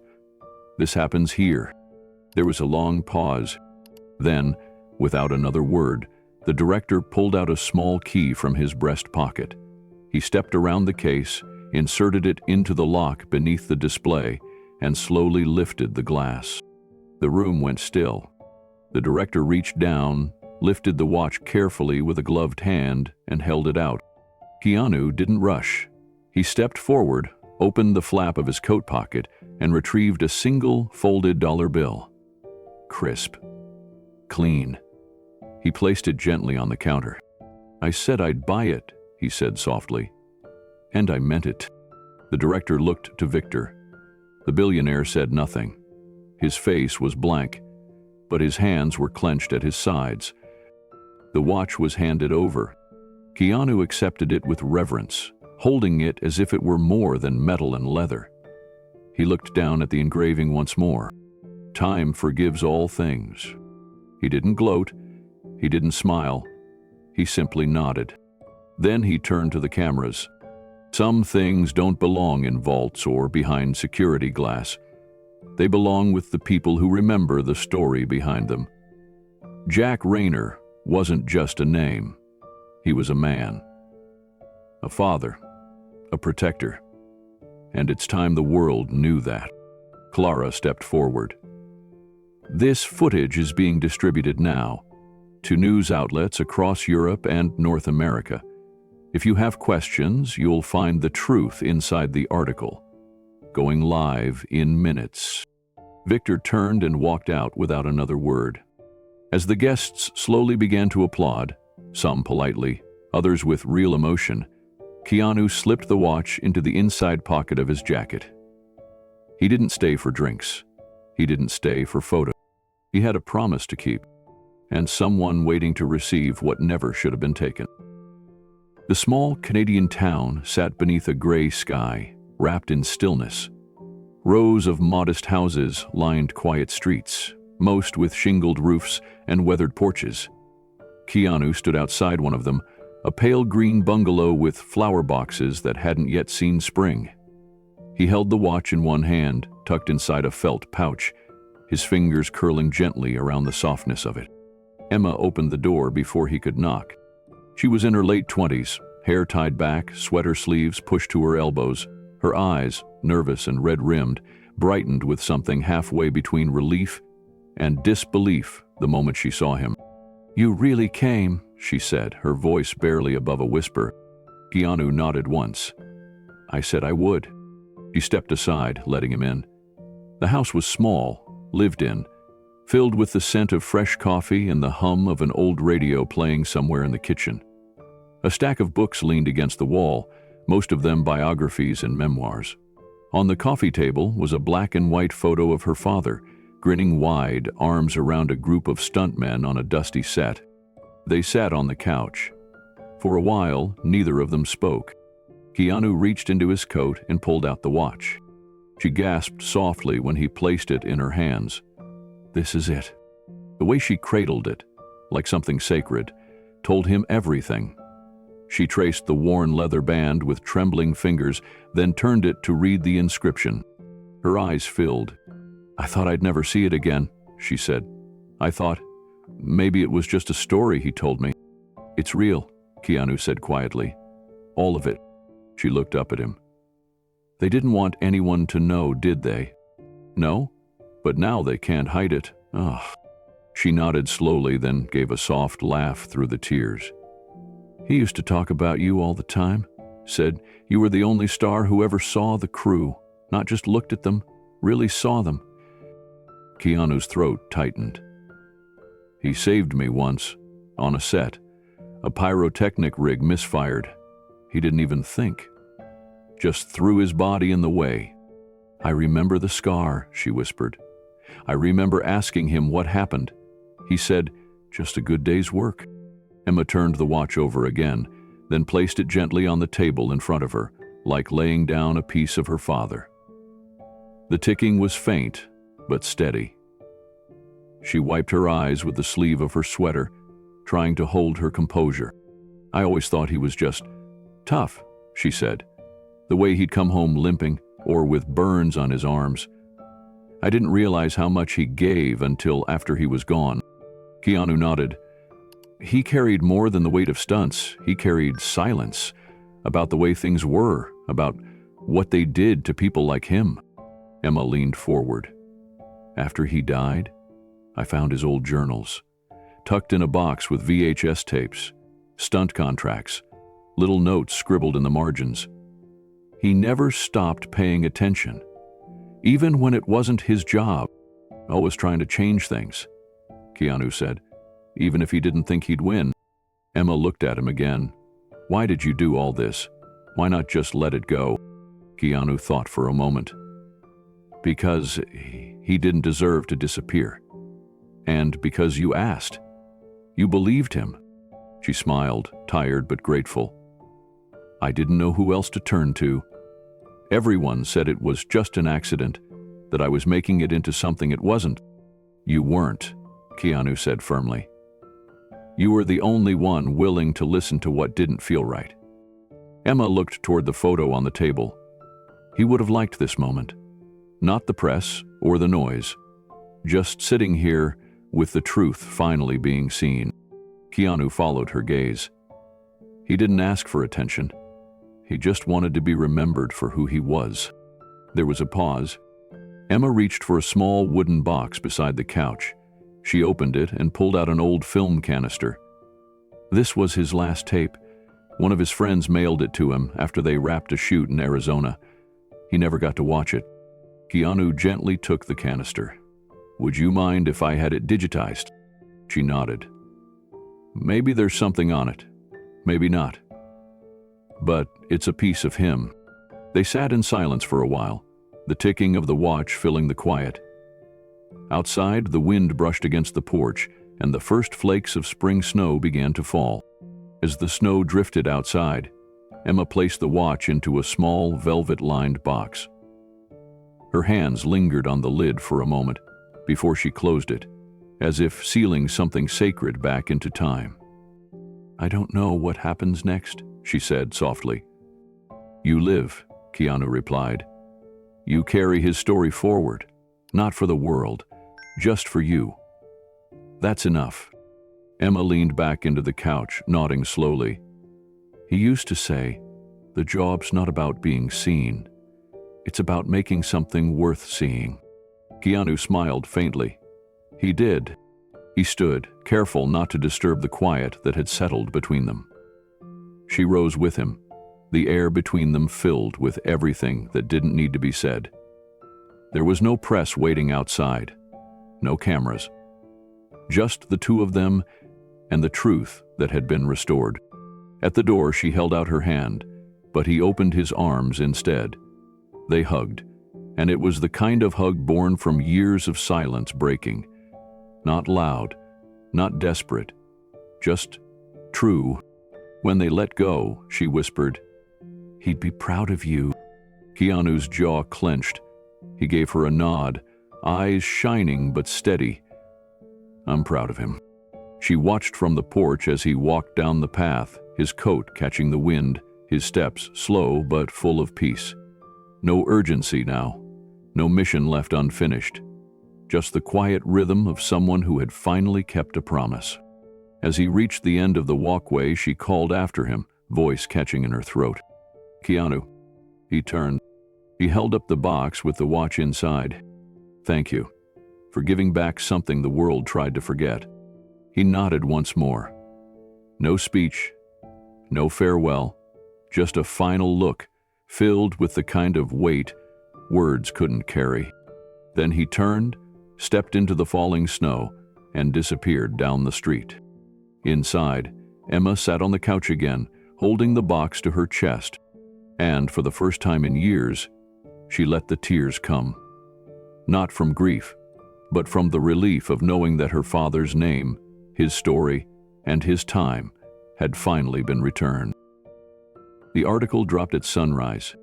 This happens here." There was a long pause. Then, without another word, the director pulled out a small key from his breast pocket. He stepped around the case, inserted it into the lock beneath the display, and slowly lifted the glass. The room went still. The director reached down, lifted the watch carefully with a gloved hand, and held it out. Keanu didn't rush. He stepped forward, opened the flap of his coat pocket, and retrieved a single folded dollar bill. Crisp. Clean. He placed it gently on the counter. "I said I'd buy it," he said softly. "And I meant it." The director looked to Victor. The billionaire said nothing. His face was blank, but his hands were clenched at his sides. The watch was handed over. Keanu accepted it with reverence, holding it as if it were more than metal and leather. He looked down at the engraving once more. Time forgives all things. He didn't gloat. He didn't smile. He simply nodded. Then he turned to the cameras. Some things don't belong in vaults or behind security glass. They belong with the people who remember the story behind them. Jack Rayner wasn't just a name. He was a man, a father, a protector. And it's time the world knew that. Clara stepped forward. "This footage is being distributed now to news outlets across Europe and North America. If you have questions, you'll find the truth inside the article. Going live in minutes." Victor turned and walked out without another word. As the guests slowly began to applaud, some politely, others with real emotion, Keanu slipped the watch into the inside pocket of his jacket. He didn't stay for drinks. He didn't stay for photos. He had a promise to keep, and someone waiting to receive what never should have been taken. The small Canadian town sat beneath a gray sky, wrapped in stillness. Rows of modest houses lined quiet streets, most with shingled roofs and weathered porches. Keanu stood outside one of them, a pale green bungalow with flower boxes that hadn't yet seen spring. He held the watch in one hand, tucked inside a felt pouch, his fingers curling gently around the softness of it. Emma opened the door before he could knock. She was in her late 20s, hair tied back, sweater sleeves pushed to her elbows. Her eyes, nervous and red-rimmed, brightened with something halfway between relief and disbelief the moment she saw him. "You really came," she said, her voice barely above a whisper. Keanu nodded once. "I said I would." She stepped aside, letting him in. The house was small, lived in, filled with the scent of fresh coffee and the hum of an old radio playing somewhere in the kitchen. A stack of books leaned against the wall, most of them biographies and memoirs. On the coffee table was a black and white photo of her father, grinning wide, arms around a group of stuntmen on a dusty set. They sat on the couch. For a while, neither of them spoke. Keanu reached into his coat and pulled out the watch. She gasped softly when he placed it in her hands. This is it. The way she cradled it, like something sacred, told him everything. She traced the worn leather band with trembling fingers, then turned it to read the inscription. Her eyes filled. "I thought I'd never see it again," she said. "I thought maybe it was just a story he told me." "It's real," Keanu said quietly. "All of it." She looked up at him. "They didn't want anyone to know, did they?" "No, but now they can't hide it." Ugh. She nodded slowly, then gave a soft laugh through the tears. "He used to talk about you all the time. Said you were the only star who ever saw the crew, not just looked at them, really saw them." Keanu's throat tightened. "He saved me once, on a set. A pyrotechnic rig misfired. He didn't even think." just threw his body in the way. "I remember the scar," she whispered. "I remember asking him what happened. He said, 'Just a good day's work.'" Emma turned the watch over again, then placed it gently on the table in front of her, like laying down a piece of her father. The ticking was faint, but steady. She wiped her eyes with the sleeve of her sweater, trying to hold her composure. "I always thought he was just tough," she said. "The way he'd come home limping, or with burns on his arms. I didn't realize how much he gave until after he was gone." Keanu nodded. "He carried more than the weight of stunts. He carried silence about the way things were, about what they did to people like him." Emma leaned forward. "After he died, I found his old journals, tucked in a box with VHS tapes, stunt contracts, little notes scribbled in the margins. He never stopped paying attention, even when it wasn't his job, always trying to change things," Keanu said, "even if he didn't think he'd win." Emma looked at him again. "Why did you do all this? Why not just let it go?" Keanu thought for a moment. "Because he didn't deserve to disappear. And because you asked. You believed him." She smiled, tired but grateful. "I didn't know who else to turn to. Everyone said it was just an accident, that I was making it into something it wasn't." "You weren't," Keanu said firmly. "You were the only one willing to listen to what didn't feel right." Emma looked toward the photo on the table. He would have liked this moment. Not the press or the noise. Just sitting here with the truth finally being seen. Keanu followed her gaze. He didn't ask for attention. He just wanted to be remembered for who he was. There was a pause. Emma reached for a small wooden box beside the couch. She opened it and pulled out an old film canister. This was his last tape. One of his friends mailed it to him after they wrapped a shoot in Arizona. He never got to watch it. Keanu gently took the canister. "Would you mind if I had it digitized?" She nodded. "Maybe there's something on it. Maybe not. But it's a piece of him." They sat in silence for a while, the ticking of the watch filling the quiet. Outside, the wind brushed against the porch, and the first flakes of spring snow began to fall. As the snow drifted outside, Emma placed the watch into a small, velvet-lined box. Her hands lingered on the lid for a moment before she closed it, as if sealing something sacred back into time. "I don't know what happens next," she said softly. "You live," Keanu replied. "You carry his story forward, not for the world, just for you. That's enough." Emma leaned back into the couch, nodding slowly. "He used to say, 'The job's not about being seen. It's about making something worth seeing.'" Keanu smiled faintly. He did. He stood, careful not to disturb the quiet that had settled between them. She rose with him, the air between them filled with everything that didn't need to be said. There was no press waiting outside, no cameras. Just the two of them and the truth that had been restored. At the door, she held out her hand, but he opened his arms instead. They hugged, and it was the kind of hug born from years of silence breaking. Not loud, not desperate, just true. When they let go, she whispered, "He'd be proud of you." Keanu's jaw clenched. He gave her a nod, eyes shining but steady. "I'm proud of him." She watched from the porch as he walked down the path, his coat catching the wind, his steps slow but full of peace. No urgency now, no mission left unfinished. Just the quiet rhythm of someone who had finally kept a promise. As he reached the end of the walkway, she called after him, voice catching in her throat. "Keanu." He turned. He held up the box with the watch inside. "Thank you for giving back something the world tried to forget." He nodded once more. No speech, no farewell, just a final look filled with the kind of weight words couldn't carry. Then he turned, stepped into the falling snow, and disappeared down the street. Inside, Emma sat on the couch again, holding the box to her chest. And for the first time in years, she let the tears come. Not from grief, but from the relief of knowing that her father's name, his story, and his time had finally been returned. The article dropped at sunrise.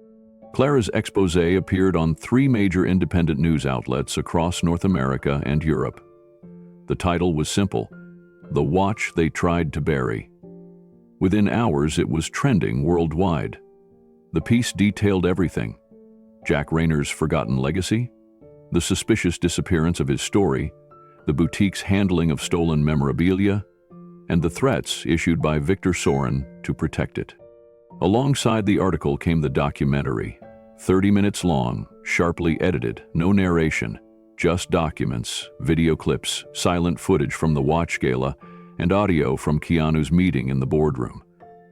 Clara's exposé appeared on 3 major independent news outlets across North America and Europe. The title was simple: "The Watch They Tried to Bury." Within hours, it was trending worldwide. The piece detailed everything: Jack Rayner's forgotten legacy, the suspicious disappearance of his story, the boutique's handling of stolen memorabilia, and the threats issued by Victor Soren to protect it. Alongside the article came the documentary, 30 minutes long, sharply edited, no narration, just documents, video clips, silent footage from the watch gala, and audio from Keanu's meeting in the boardroom.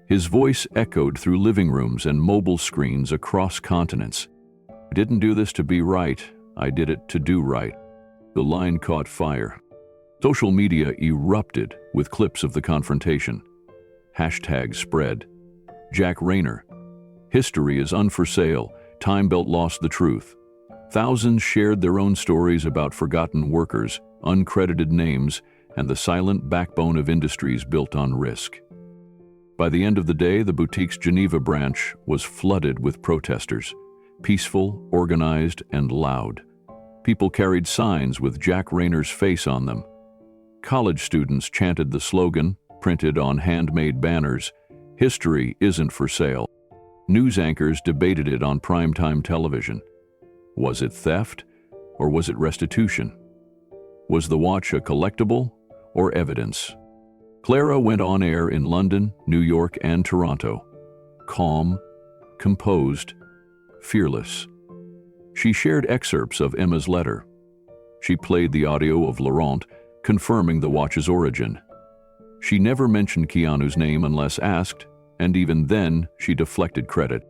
His voice echoed through living rooms and mobile screens across continents. "I didn't do this to be right, I did it to do right." The line caught fire. Social media erupted with clips of the confrontation. Hashtags spread. Jack Rayner. History is unforsale. Time Belt lost the truth. Thousands shared their own stories about forgotten workers, uncredited names, and the silent backbone of industries built on risk. By the end of the day, the boutique's Geneva branch was flooded with protesters, peaceful, organized, and loud. People carried signs with Jack Rayner's face on them. College students chanted the slogan, printed on handmade banners, "History isn't for sale." News anchors debated it on primetime television. Was it theft, or was it restitution? Was the watch a collectible or evidence? Clara went on air in London, New York, and Toronto. Calm, composed, fearless. She shared excerpts of Emma's letter. She played the audio of Laurent, confirming the watch's origin. She never mentioned Keanu's name unless asked, and even then, she deflected credit.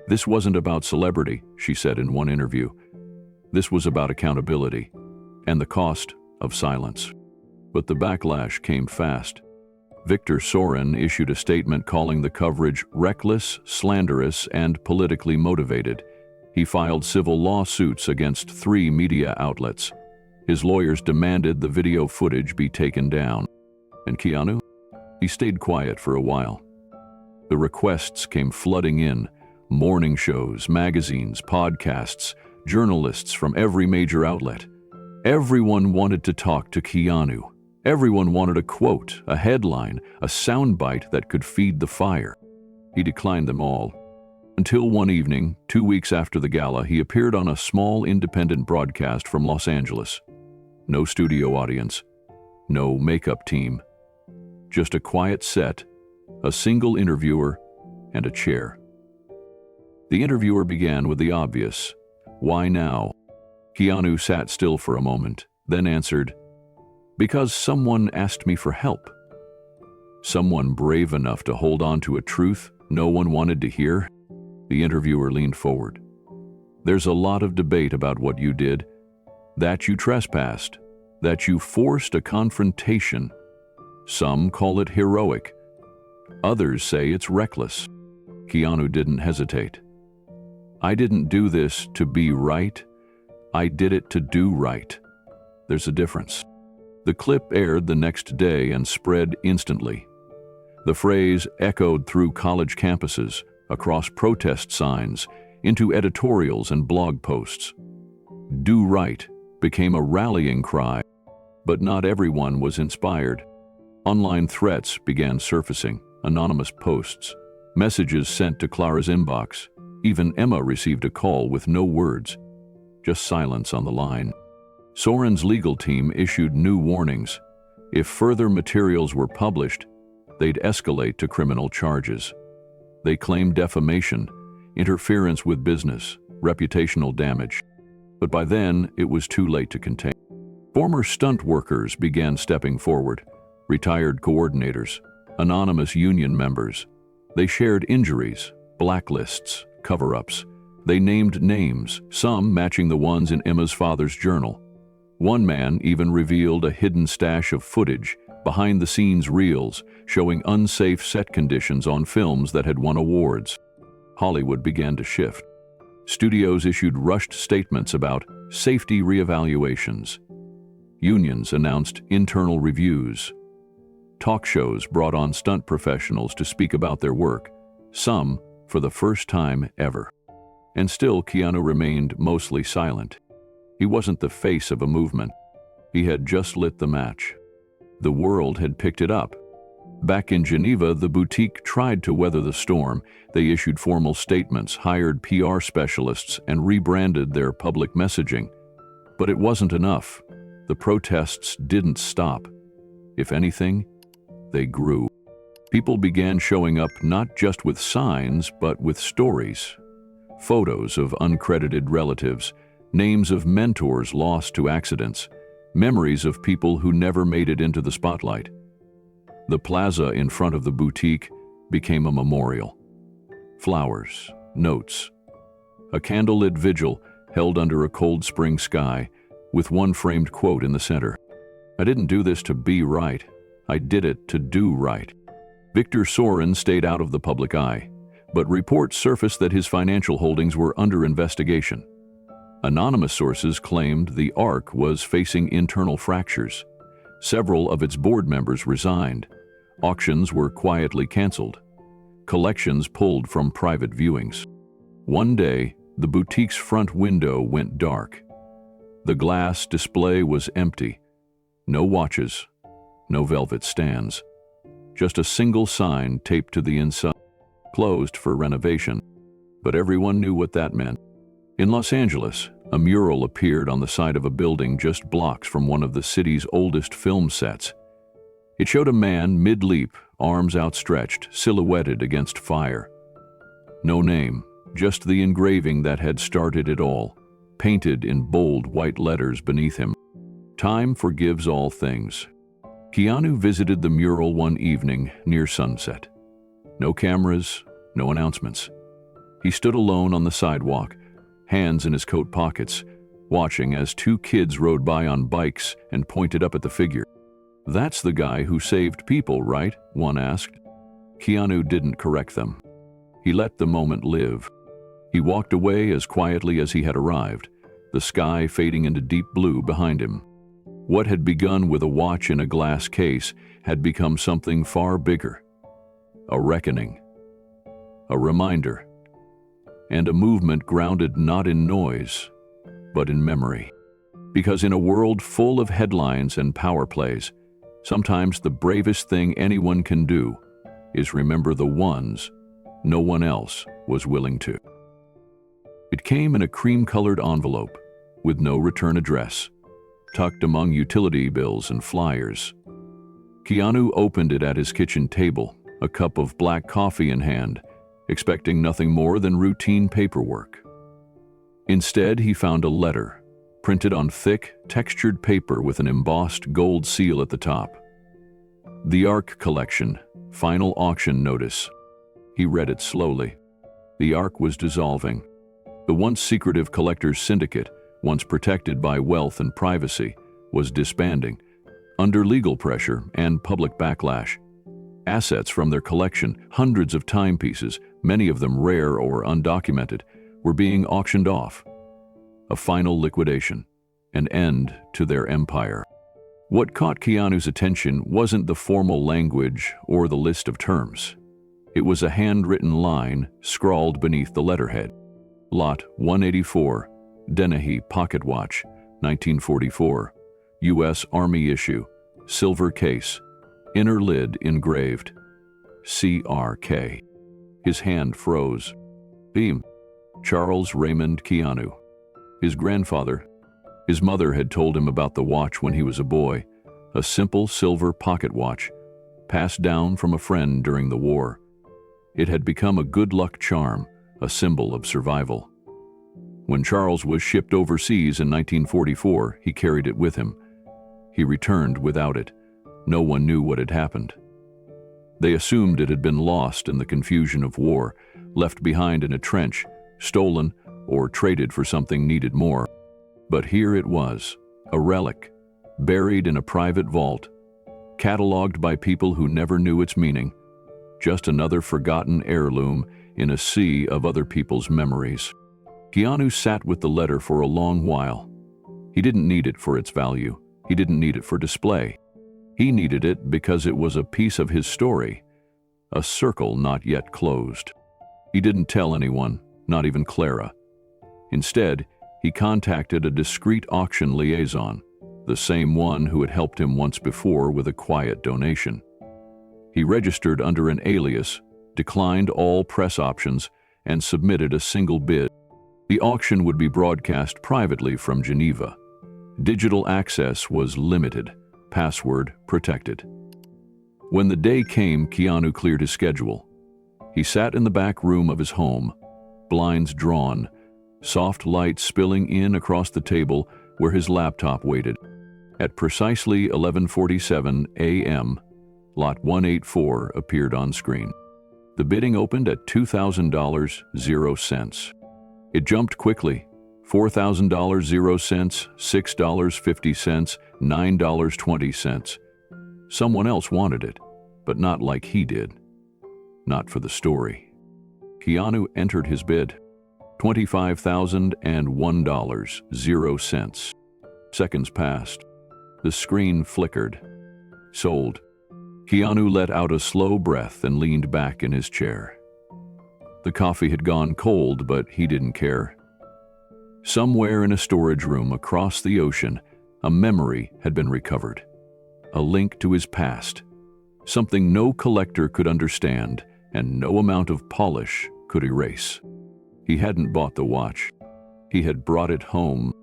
"This wasn't about celebrity," she said in one interview. "This was about accountability and the cost of silence." But the backlash came fast. Victor Soren issued a statement calling the coverage reckless, slanderous, and politically motivated. He filed civil lawsuits against 3 media outlets. His lawyers demanded the video footage be taken down. And Keanu? He stayed quiet for a while. The requests came flooding in: morning shows, magazines, podcasts, journalists from every major outlet. Everyone wanted to talk to Keanu. Everyone wanted a quote, a headline, a soundbite that could feed the fire. He declined them all. Until one evening, 2 weeks after the gala, he appeared on a small independent broadcast from Los Angeles. No studio audience, no makeup team. Just a quiet set, a single interviewer, and a chair. The interviewer began with the obvious: "Why now?" Keanu sat still for a moment, then answered, "Because someone asked me for help." Someone brave enough to hold on to a truth no one wanted to hear? The interviewer leaned forward. "There's a lot of debate about what you did, that you trespassed, that you forced a confrontation. Some call it heroic. Others say it's reckless." Keanu didn't hesitate. "I didn't do this to be right. I did it to do right. There's a difference." The clip aired the next day and spread instantly. The phrase echoed through college campuses, across protest signs, into editorials and blog posts. "Do right" became a rallying cry, but not everyone was inspired. Online threats began surfacing, anonymous posts, messages sent to Clara's inbox. Even Emma received a call with no words, just silence on the line. Soren's legal team issued new warnings. If further materials were published, they'd escalate to criminal charges. They claimed defamation, interference with business, reputational damage. But by then, it was too late to contain. Former stunt workers began stepping forward, retired coordinators, anonymous union members. They shared injuries, blacklists, cover-ups. They named names, some matching the ones in Emma's father's journal. One man even revealed a hidden stash of footage, behind-the-scenes reels, showing unsafe set conditions on films that had won awards. Hollywood began to shift. Studios issued rushed statements about safety reevaluations. Unions announced internal reviews. Talk shows brought on stunt professionals to speak about their work, some for the first time ever. And still, Keanu remained mostly silent. He wasn't the face of a movement. He had just lit the match. The world had picked it up. Back in Geneva, the boutique tried to weather the storm. They issued formal statements, hired PR specialists, and rebranded their public messaging. But it wasn't enough. The protests didn't stop. If anything, they grew. People began showing up not just with signs, but with stories. Photos of uncredited relatives, names of mentors lost to accidents, memories of people who never made it into the spotlight. The plaza in front of the boutique became a memorial. Flowers, notes, a candlelit vigil held under a cold spring sky with one framed quote in the center. "I didn't do this to be right. I did it to do right." Victor Sorin stayed out of the public eye, but reports surfaced that his financial holdings were under investigation. Anonymous sources claimed the ARC was facing internal fractures. Several of its board members resigned. Auctions were quietly canceled. Collections pulled from private viewings. One day, the boutique's front window went dark. The glass display was empty. No watches, no velvet stands. Just a single sign taped to the inside, closed for renovation. But everyone knew what that meant. In Los Angeles, a mural appeared on the side of a building just blocks from one of the city's oldest film sets. It showed a man mid-leap, arms outstretched, silhouetted against fire. No name, just the engraving that had started it all, painted in bold white letters beneath him. Time forgives all things. Keanu visited the mural one evening near sunset. No cameras, no announcements. He stood alone on the sidewalk, hands in his coat pockets, watching as two kids rode by on bikes and pointed up at the figure. "That's the guy who saved people, right?" one asked. Keanu didn't correct them. He let the moment live. He walked away as quietly as he had arrived, the sky fading into deep blue behind him. What had begun with a watch in a glass case had become something far bigger. A reckoning. A reminder. And a movement grounded not in noise, but in memory. Because in a world full of headlines and power plays, sometimes the bravest thing anyone can do is remember the ones no one else was willing to. It came in a cream-colored envelope with no return address, tucked among utility bills and flyers. Keanu opened it at his kitchen table, a cup of black coffee in hand, expecting nothing more than routine paperwork. Instead, he found a letter, printed on thick, textured paper with an embossed gold seal at the top. The ARC Collection, final auction notice. He read it slowly. The ARC was dissolving. The once secretive collectors' syndicate, once protected by wealth and privacy, was disbanding, under legal pressure and public backlash. Assets from their collection, hundreds of timepieces, many of them rare or undocumented, were being auctioned off. A final liquidation, an end to their empire. What caught Keanu's attention wasn't the formal language or the list of terms. It was a handwritten line scrawled beneath the letterhead. Lot 184, Dennehy Pocket Watch, 1944, U.S. Army issue, silver case, inner lid engraved, CRK. His hand froze. Beam, Charles Raymond Keanu. His grandfather. His mother had told him about the watch when he was a boy, a simple silver pocket watch, passed down from a friend during the war. It had become a good luck charm, a symbol of survival. When Charles was shipped overseas in 1944, he carried it with him. He returned without it. No one knew what had happened. They assumed it had been lost in the confusion of war, left behind in a trench, stolen, or traded for something needed more. But here it was, a relic, buried in a private vault, cataloged by people who never knew its meaning, just another forgotten heirloom in a sea of other people's memories. Keanu sat with the letter for a long while. He didn't need it for its value. He didn't need it for display. He needed it because it was a piece of his story, a circle not yet closed. He didn't tell anyone, not even Clara. Instead, he contacted a discreet auction liaison, the same one who had helped him once before with a quiet donation. He registered under an alias, declined all press options, and submitted a single bid. The auction would be broadcast privately from Geneva. Digital access was limited, password protected. When the day came, Keanu cleared his schedule. He sat in the back room of his home, blinds drawn, soft light spilling in across the table where his laptop waited. At precisely 11:47 a.m., Lot 184 appeared on screen. The bidding opened at $2,000, 0 cents. It jumped quickly. $4,000, 0 cents, $6.50, $9.20. Someone else wanted it, but not like he did. Not for the story. Keanu entered his bid. $25,001, 0 cents. Seconds passed. The screen flickered. Sold. Keanu let out a slow breath and leaned back in his chair. The coffee had gone cold, but he didn't care. Somewhere in a storage room across the ocean, a memory had been recovered. A link to his past. Something no collector could understand and no amount of polish could erase. He hadn't bought the watch. He had brought it home.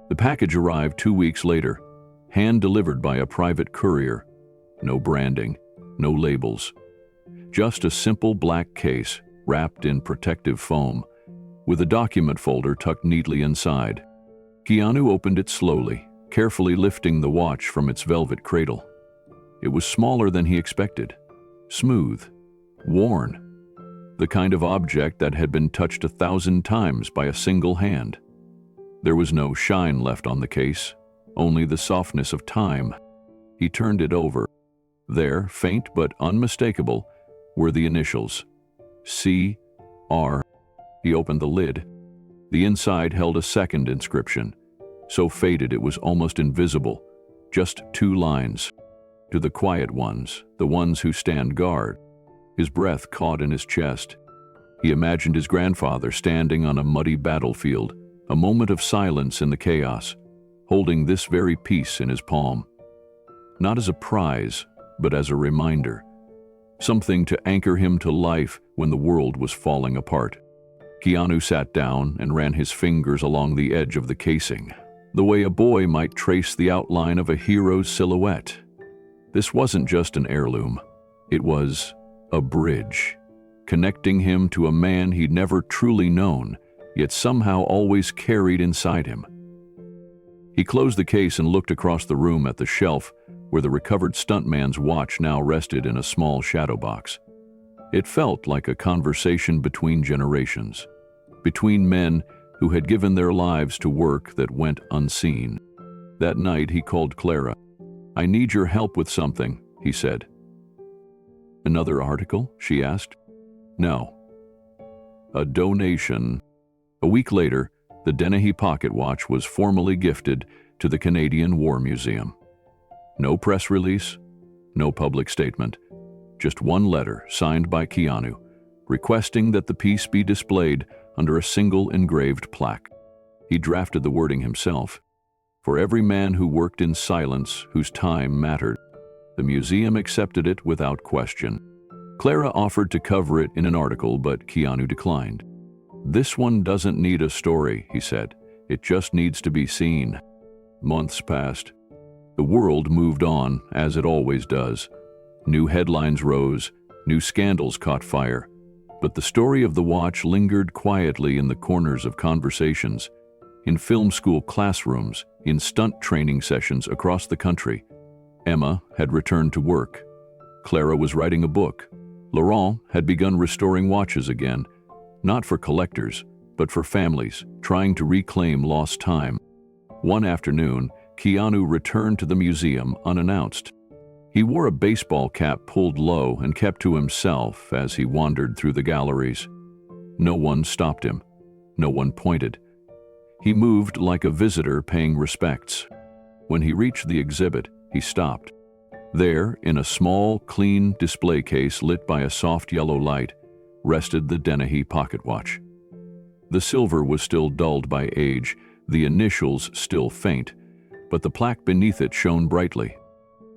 The package arrived 2 weeks later, hand-delivered by a private courier. No branding, no labels. Just a simple black case wrapped in protective foam, with a document folder tucked neatly inside. Keanu opened it slowly, carefully lifting the watch from its velvet cradle. It was smaller than he expected, smooth, worn, the kind of object that had been touched 1,000 times by a single hand. There was no shine left on the case, only the softness of time. He turned it over. There, faint but unmistakable, were the initials, C.R. He opened the lid. The inside held a second inscription, so faded it was almost invisible, just 2 lines. To the quiet ones, the ones who stand guard. His breath caught in his chest. He imagined his grandfather standing on a muddy battlefield, a moment of silence in the chaos, holding this very piece in his palm. Not as a prize, but as a reminder. Something to anchor him to life when the world was falling apart. Keanu sat down and ran his fingers along the edge of the casing, the way a boy might trace the outline of a hero's silhouette. This wasn't just an heirloom. It was a bridge, connecting him to a man he'd never truly known, yet somehow always carried inside him. He closed the case and looked across the room at the shelf where the recovered stuntman's watch now rested in a small shadow box. It felt like a conversation between generations, between men who had given their lives to work that went unseen. That night he called Clara. "I need your help with something," he said. "Another article?" she asked. "No. A donation." A week later, the Dennehy pocket watch was formally gifted to the Canadian War Museum. No press release, no public statement, just one letter signed by Keanu, requesting that the piece be displayed under a single engraved plaque. He drafted the wording himself. For every man who worked in silence, whose time mattered. The museum accepted it without question. Clara offered to cover it in an article, but Keanu declined. "This one doesn't need a story," he said. "It just needs to be seen." Months passed. The world moved on, as it always does. New headlines rose, new scandals caught fire, but the story of the watch lingered quietly in the corners of conversations, in film school classrooms, in stunt training sessions across the country. Emma had returned to work. Clara was writing a book. Laurent had begun restoring watches again, not for collectors, but for families trying to reclaim lost time. One afternoon, Keanu returned to the museum unannounced. He wore a baseball cap pulled low and kept to himself as he wandered through the galleries. No one stopped him. No one pointed. He moved like a visitor paying respects. When he reached the exhibit, he stopped. There, in a small, clean display case lit by a soft yellow light, rested the Dennehy pocket watch. The silver was still dulled by age, the initials still faint, but the plaque beneath it shone brightly.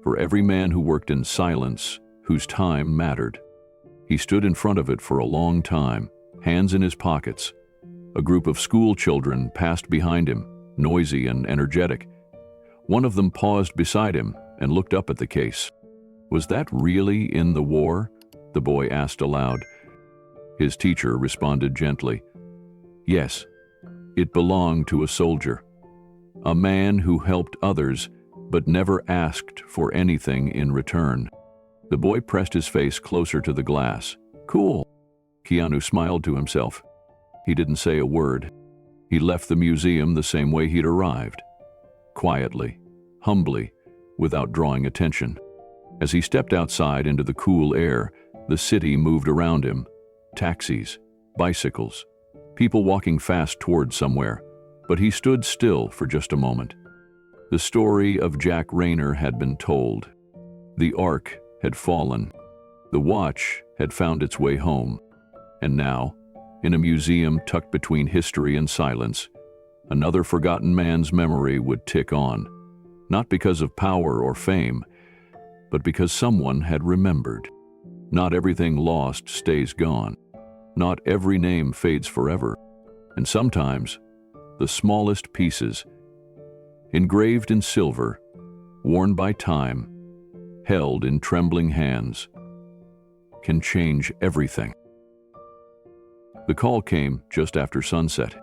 For every man who worked in silence, whose time mattered. He stood in front of it for a long time, hands in his pockets. A group of school children passed behind him, noisy and energetic. One of them paused beside him and looked up at the case. "Was that really in the war?" the boy asked aloud. His teacher responded gently, "Yes, it belonged to a soldier, a man who helped others but never asked for anything in return." The boy pressed his face closer to the glass. "Cool." Keanu smiled to himself. He didn't say a word. He left the museum the same way he'd arrived. Quietly, humbly, without drawing attention. As he stepped outside into the cool air, the city moved around him. Taxis, bicycles, people walking fast towards somewhere, but he stood still for just a moment. The story of Jack Rayner had been told. The Ark had fallen. The watch had found its way home. And now, in a museum tucked between history and silence, another forgotten man's memory would tick on, not because of power or fame, but because someone had remembered. Not everything lost stays gone. Not every name fades forever. And sometimes, the smallest pieces, engraved in silver, worn by time, held in trembling hands, can change everything. The call came just after sunset.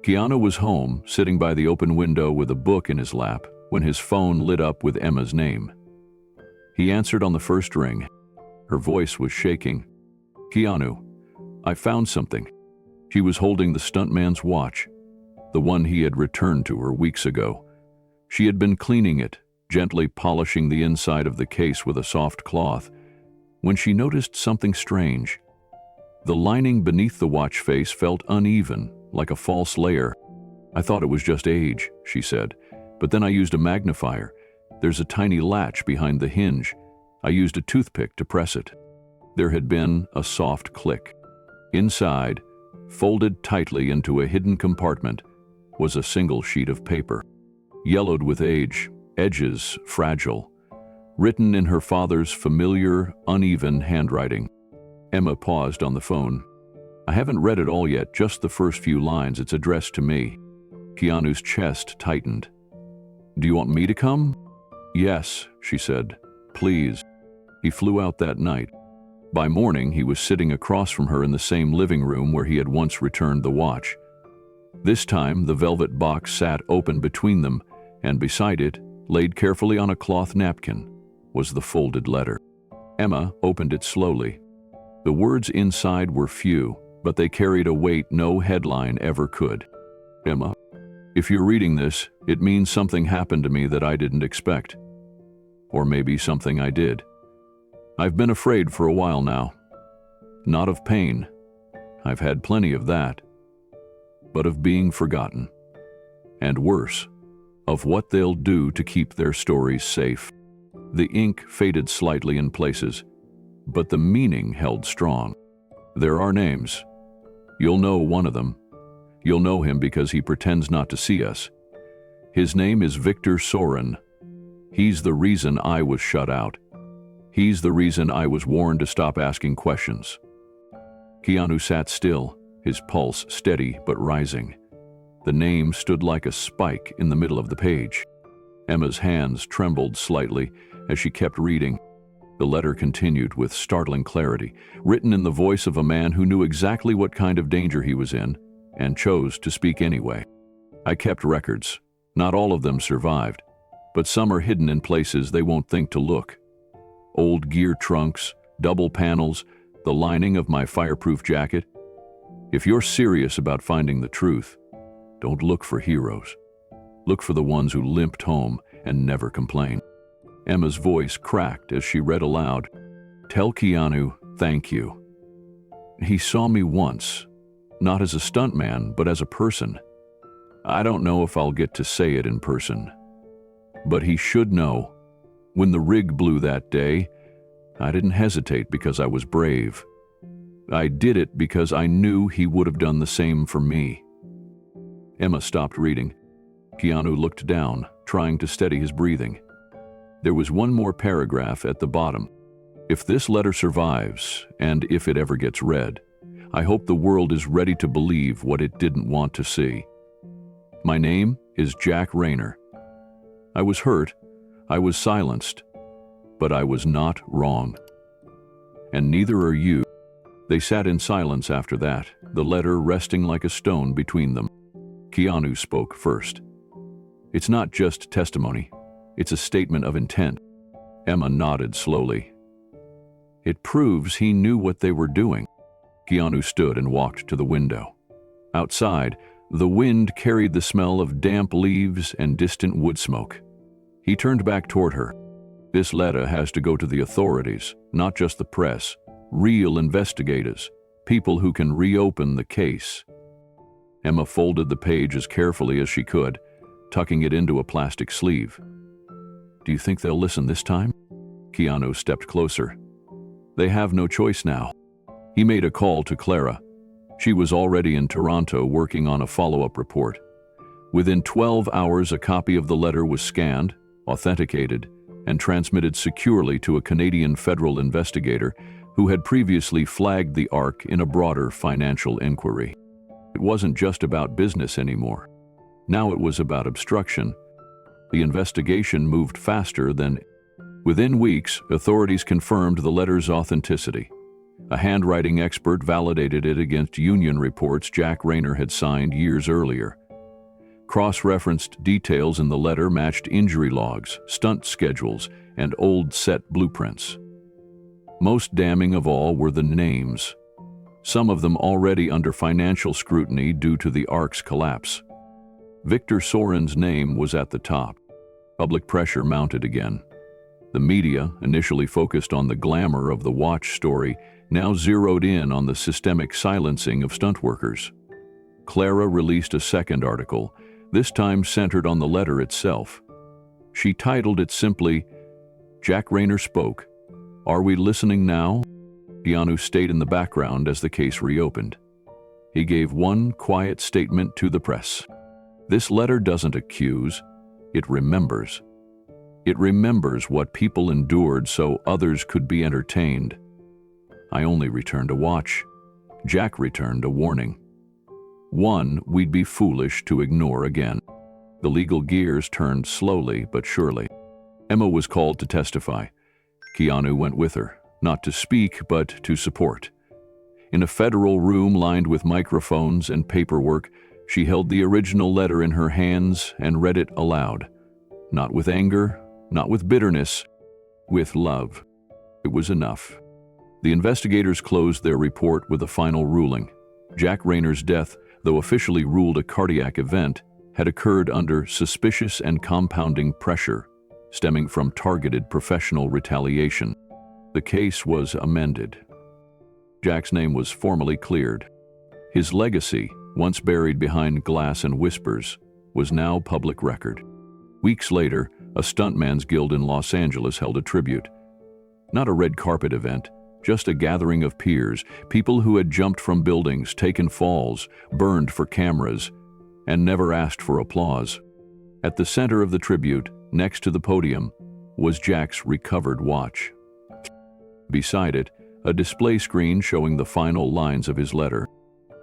Keanu was home, sitting by the open window with a book in his lap, when his phone lit up with Emma's name. He answered on the first ring. Her voice was shaking. "Keanu, I found something." She was holding the stuntman's watch, the one he had returned to her weeks ago. She had been cleaning it, gently polishing the inside of the case with a soft cloth, when she noticed something strange. The lining beneath the watch face felt uneven, like a false layer. "I thought it was just age," she said, "but then I used a magnifier. There's a tiny latch behind the hinge. I used a toothpick to press it." There had been a soft click. Inside, folded tightly into a hidden compartment, was a single sheet of paper. Yellowed with age, edges fragile, written in her father's familiar, uneven handwriting. Emma paused on the phone. "I haven't read it all yet, just the first few lines. It's addressed to me." Keanu's chest tightened. "Do you want me to come?" "Yes," she said. "Please." He flew out that night. By morning, he was sitting across from her in the same living room where he had once returned the watch. This time, the velvet box sat open between them, and beside it, laid carefully on a cloth napkin, was the folded letter. Emma opened it slowly. The words inside were few, but they carried a weight no headline ever could. "Emma, if you're reading this, it means something happened to me that I didn't expect. Or maybe something I did. I've been afraid for a while now. Not of pain. I've had plenty of that. But of being forgotten. And worse, of what they'll do to keep their stories safe." The ink faded slightly in places, but the meaning held strong. "There are names. You'll know one of them. You'll know him because he pretends not to see us. His name is Victor Sorin. He's the reason I was shut out. He's the reason I was warned to stop asking questions." Keanu sat still, his pulse steady but rising. The name stood like a spike in the middle of the page. Emma's hands trembled slightly as she kept reading. The letter continued with startling clarity, written in the voice of a man who knew exactly what kind of danger he was in and chose to speak anyway. "I kept records. Not all of them survived, but some are hidden in places they won't think to look. Old gear trunks, double panels, the lining of my fireproof jacket. If you're serious about finding the truth, don't look for heroes. Look for the ones who limped home and never complained." Emma's voice cracked as she read aloud, "Tell Keanu, thank you. He saw me once, not as a stuntman, but as a person. I don't know if I'll get to say it in person. But he should know. When the rig blew that day, I didn't hesitate because I was brave. I did it because I knew he would have done the same for me. Emma stopped reading. Keanu looked down, trying to steady his breathing. There was one more paragraph at the bottom. If this letter survives, and if it ever gets read, I hope the world is ready to believe what it didn't want to see. My name is Jack Rayner. I was hurt, I was silenced, but I was not wrong. And neither are you. They sat in silence after that, the letter resting like a stone between them. Keanu spoke first. It's not just testimony, it's a statement of intent. Emma nodded slowly. It proves he knew what they were doing. Keanu stood and walked to the window. Outside, the wind carried the smell of damp leaves and distant wood smoke. He turned back toward her. This letter has to go to the authorities, not just the press, real investigators, people who can reopen the case. Emma folded the page as carefully as she could, tucking it into a plastic sleeve. Do you think they'll listen this time? Keanu stepped closer. They have no choice now. He made a call to Clara. She was already in Toronto working on a follow-up report. Within 12 hours, a copy of the letter was scanned, authenticated, and transmitted securely to a Canadian federal investigator who had previously flagged the ARC in a broader financial inquiry. It wasn't just about business anymore. Now it was about obstruction. The investigation moved faster than... Within weeks, authorities confirmed the letter's authenticity. A handwriting expert validated it against union reports Jack Rayner had signed years earlier. Cross-referenced details in the letter matched injury logs, stunt schedules, and old set blueprints. Most damning of all were the names, some of them already under financial scrutiny due to the ARC's collapse. Victor Soren's name was at the top. Public pressure mounted again. The media, initially focused on the glamour of the watch story, now zeroed in on the systemic silencing of stunt workers. Clara released a second article, this time centered on the letter itself. She titled it simply, Jack Rayner Spoke. Are we listening now? Keanu stayed in the background as the case reopened. He gave one quiet statement to the press. This letter doesn't accuse, it remembers. It remembers what people endured so others could be entertained. I only returned a watch. Jack returned a warning. One we'd be foolish to ignore again. The legal gears turned slowly but surely. Emma was called to testify. Keanu went with her, not to speak but to support. In a federal room lined with microphones and paperwork, she held the original letter in her hands and read it aloud. Not with anger, not with bitterness, with love. It was enough. The investigators closed their report with a final ruling. Jack Rayner's death, though officially ruled a cardiac event, had occurred under suspicious and compounding pressure, stemming from targeted professional retaliation. The case was amended. Jack's name was formally cleared. His legacy, once buried behind glass and whispers, was now public record. Weeks later, a stuntman's guild in Los Angeles held a tribute. Not a red carpet event, just a gathering of peers, people who had jumped from buildings, taken falls, burned for cameras, and never asked for applause. At the center of the tribute, next to the podium, was Jack's recovered watch. Beside it, a display screen showing the final lines of his letter.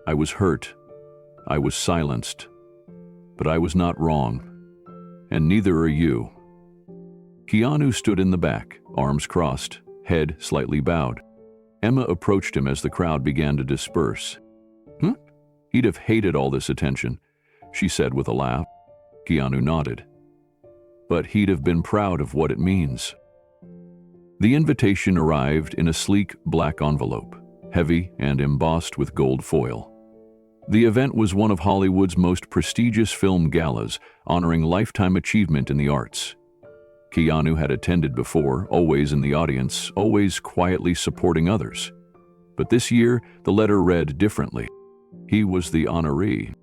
I was hurt. I was silenced. But I was not wrong. And neither are you. Keanu stood in the back, arms crossed, head slightly bowed. Emma approached him as the crowd began to disperse. He'd have hated all this attention, she said with a laugh. Keanu nodded. But he'd have been proud of what it means. The invitation arrived in a sleek black envelope, heavy and embossed with gold foil. The event was one of Hollywood's most prestigious film galas, honoring lifetime achievement in the arts. Keanu had attended before, always in the audience, always quietly supporting others. But this year, the letter read differently. He was the honoree.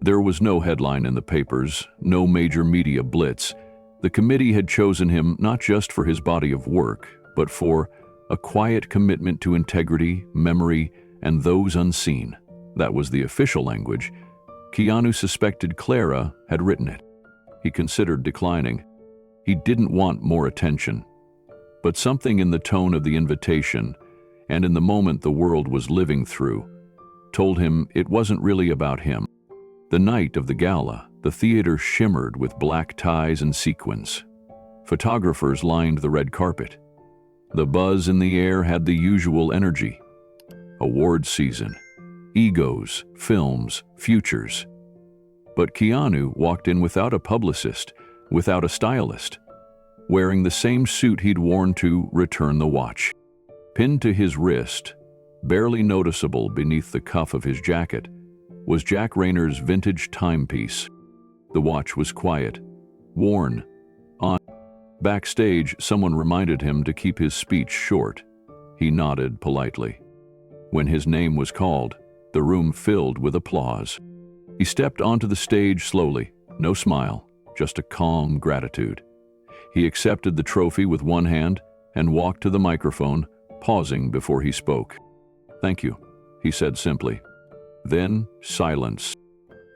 There was no headline in the papers, no major media blitz. The committee had chosen him not just for his body of work, but for a quiet commitment to integrity, memory, and those unseen. That was the official language. Keanu suspected Clara had written it. He considered declining. He didn't want more attention. But something in the tone of the invitation, and in the moment the world was living through, told him it wasn't really about him. The night of the gala, the theater shimmered with black ties and sequins. Photographers lined the red carpet. The buzz in the air had the usual energy. Awards season, egos, films, futures. But Keanu walked in without a publicist, without a stylist, wearing the same suit he'd worn to return the watch. Pinned to his wrist, barely noticeable beneath the cuff of his jacket, was Jack Rayner's vintage timepiece. The watch was quiet, worn, on. Backstage, someone reminded him to keep his speech short. He nodded politely. When his name was called, the room filled with applause. He stepped onto the stage slowly, no smile, just a calm gratitude. He accepted the trophy with one hand and walked to the microphone, pausing before he spoke. "Thank you," he said simply. Then, silence.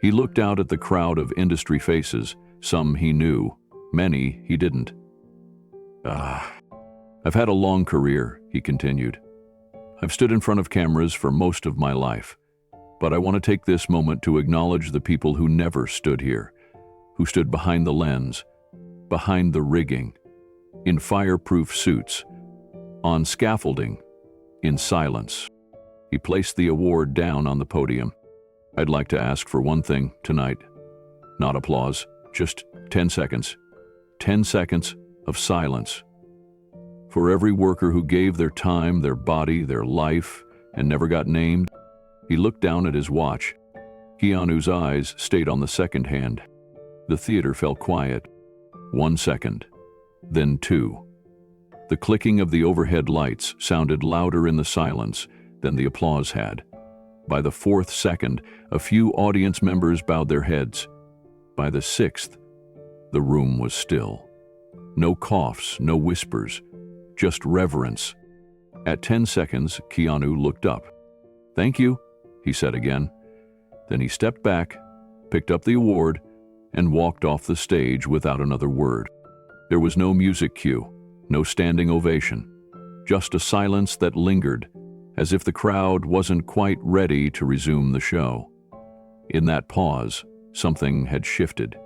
He looked out at the crowd of industry faces, some he knew, many he didn't. I've had a long career," he continued. "I've stood in front of cameras for most of my life, but I want to take this moment to acknowledge the people who never stood here, who stood behind the lens, behind the rigging, in fireproof suits, on scaffolding, in silence." He placed the award down on the podium. "I'd like to ask for one thing tonight. Not applause, just 10 seconds. 10 seconds of silence. For every worker who gave their time, their body, their life, and never got named." He looked down at his watch. Keanu's eyes stayed on the second hand. The theater fell quiet. 1 second, then 2. The clicking of the overhead lights sounded louder in the silence than the applause had. By the 4th second, a few audience members bowed their heads. By the 6th, the room was still. No coughs, no whispers, just reverence. At 10 seconds, Keanu looked up. "Thank you," he said again. Then he stepped back, picked up the award, and walked off the stage without another word. There was no music cue, no standing ovation, just a silence that lingered, as if the crowd wasn't quite ready to resume the show. In that pause, something had shifted.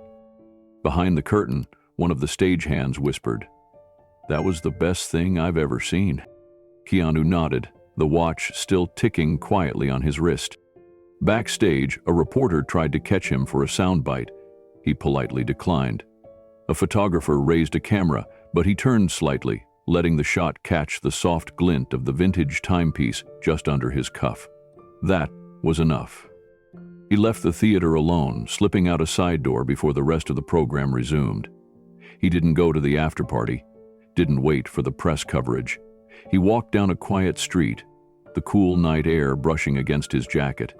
Behind the curtain, one of the stagehands whispered, "That was the best thing I've ever seen." Keanu nodded, the watch still ticking quietly on his wrist. Backstage, a reporter tried to catch him for a soundbite. He politely declined. A photographer raised a camera, but he turned slightly, letting the shot catch the soft glint of the vintage timepiece just under his cuff. That was enough. He left the theater alone, slipping out a side door before the rest of the program resumed. He didn't go to the after-party, didn't wait for the press coverage. He walked down a quiet street, the cool night air brushing against his jacket,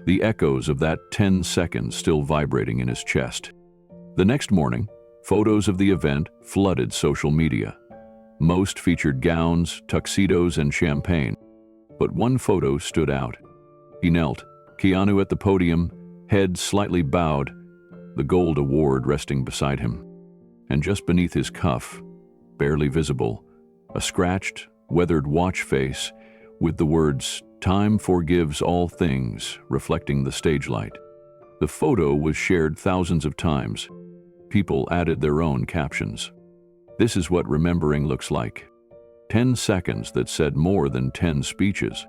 the echoes of that 10 seconds still vibrating in his chest. The next morning, photos of the event flooded social media. Most featured gowns, tuxedos, and champagne. But one photo stood out. He knelt, Keanu at the podium, head slightly bowed, the gold award resting beside him. And just beneath his cuff, barely visible, a scratched, weathered watch face with the words, "Time forgives all things," reflecting the stage light. The photo was shared thousands of times. People added their own captions. This is what remembering looks like. 10 seconds that said more than 10 speeches.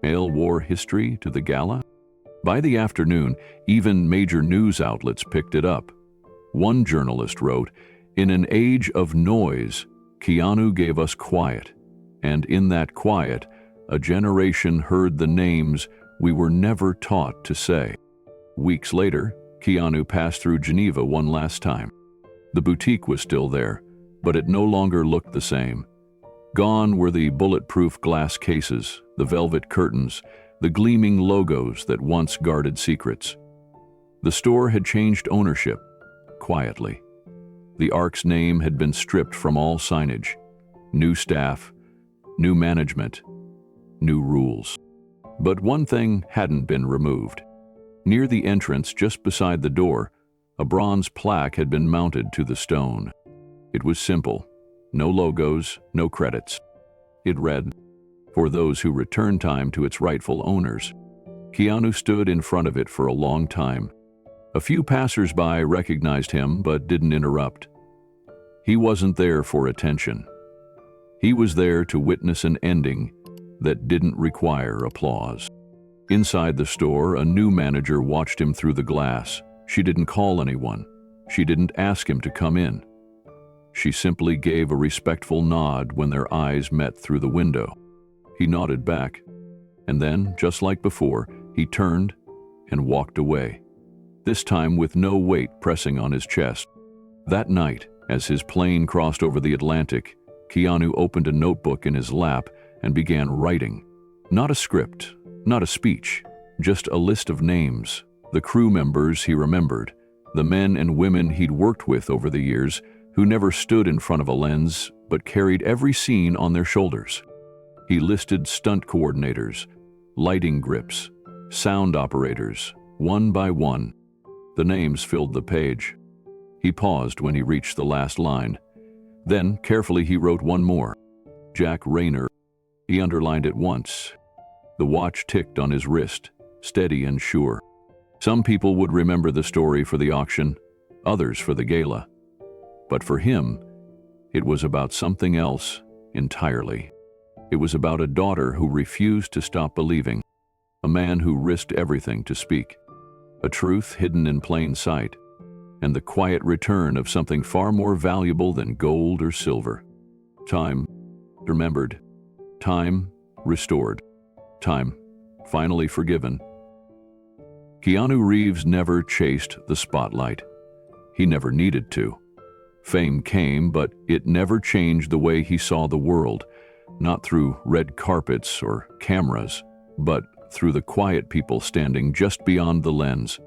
Male wore history to the gala? By the afternoon, even major news outlets picked it up. One journalist wrote, "In an age of noise, Keanu gave us quiet, and in that quiet, a generation heard the names we were never taught to say." Weeks later, Keanu passed through Geneva one last time. The boutique was still there, but it no longer looked the same. Gone were the bulletproof glass cases, the velvet curtains, the gleaming logos that once guarded secrets. The store had changed ownership, quietly. The Ark's name had been stripped from all signage. New staff, new management, new rules. But one thing hadn't been removed. Near the entrance, just beside the door, a bronze plaque had been mounted to the stone. It was simple. No logos, no credits. It read, "For those who return time to its rightful owners." Keanu stood in front of it for a long time. A few passers-by recognized him but didn't interrupt. He wasn't there for attention. He was there to witness an ending that didn't require applause. Inside the store, a new manager watched him through the glass. She didn't call anyone. She didn't ask him to come in. She simply gave a respectful nod when their eyes met through the window. He nodded back, and then, just like before, he turned and walked away, this time with no weight pressing on his chest. That night, as his plane crossed over the Atlantic, Keanu opened a notebook in his lap and began writing. Not a script, not a speech, just a list of names, the crew members he remembered, the men and women he'd worked with over the years who never stood in front of a lens but carried every scene on their shoulders. He listed stunt coordinators, lighting grips, sound operators, one by one. The names filled the page. He paused when he reached the last line. Then, carefully, he wrote one more. Jack Rayner. He underlined it once. The watch ticked on his wrist, steady and sure. Some people would remember the story for the auction, others for the gala. But for him, it was about something else entirely. It was about a daughter who refused to stop believing, a man who risked everything to speak, a truth hidden in plain sight, and the quiet return of something far more valuable than gold or silver. Time remembered, time restored, time finally forgiven. Keanu Reeves never chased the spotlight. He never needed to. Fame came, but it never changed the way he saw the world, not through red carpets or cameras, but through the quiet people standing just beyond the lens,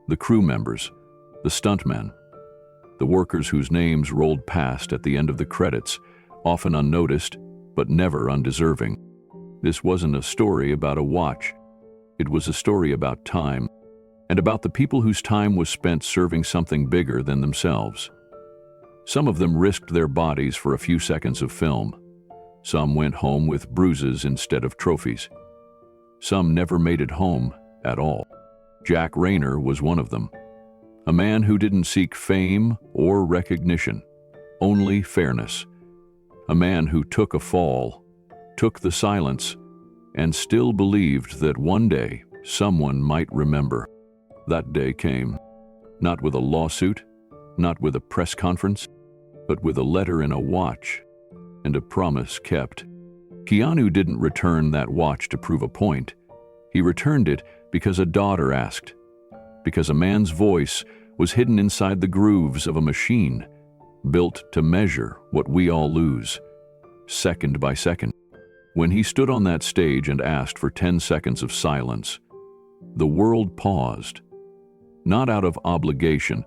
the crew members, the stuntmen, the workers whose names rolled past at the end of the credits, often unnoticed, but never undeserving. This wasn't a story about a watch. It was a story about time, and about the people whose time was spent serving something bigger than themselves. Some of them risked their bodies for a few seconds of film. Some went home with bruises instead of trophies. Some never made it home at all. Jack Rayner was one of them. A man who didn't seek fame or recognition, only fairness. A man who took a fall, took the silence, and still believed that one day someone might remember. That day came, not with a lawsuit, not with a press conference, but with a letter in a watch and a promise kept. Keanu didn't return that watch to prove a point. He returned it because a daughter asked, because a man's voice was hidden inside the grooves of a machine, built to measure what we all lose, second by second. When he stood on that stage and asked for 10 seconds of silence, the world paused, not out of obligation,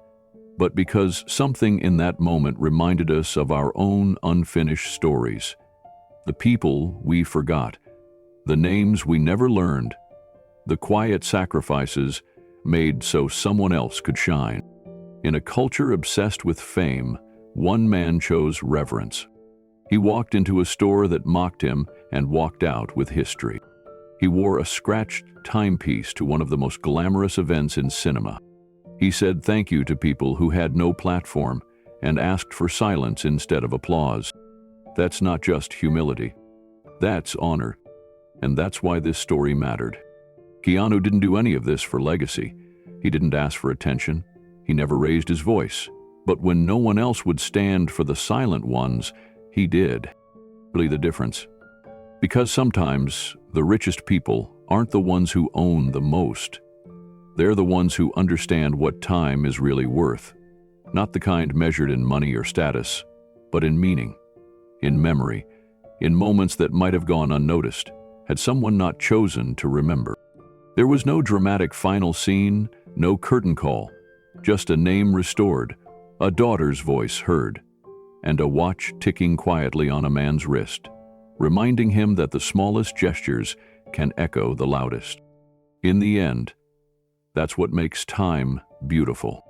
but because something in that moment reminded us of our own unfinished stories, the people we forgot, the names we never learned, the quiet sacrifices made so someone else could shine. In a culture obsessed with fame, one man chose reverence. He walked into a store that mocked him and walked out with history. He wore a scratched timepiece to one of the most glamorous events in cinema. He said thank you to people who had no platform and asked for silence instead of applause. That's not just humility. That's honor. And that's why this story mattered. Keanu didn't do any of this for legacy. He didn't ask for attention. He never raised his voice. But when no one else would stand for the silent ones, he did. Really the difference. Because sometimes the richest people aren't the ones who own the most. They're the ones who understand what time is really worth. Not the kind measured in money or status, but in meaning, in memory, in moments that might have gone unnoticed. had someone not chosen to remember. There was no dramatic final scene, no curtain call, just a name restored, a daughter's voice heard, and a watch ticking quietly on a man's wrist, reminding him that the smallest gestures can echo the loudest. In the end, that's what makes time beautiful.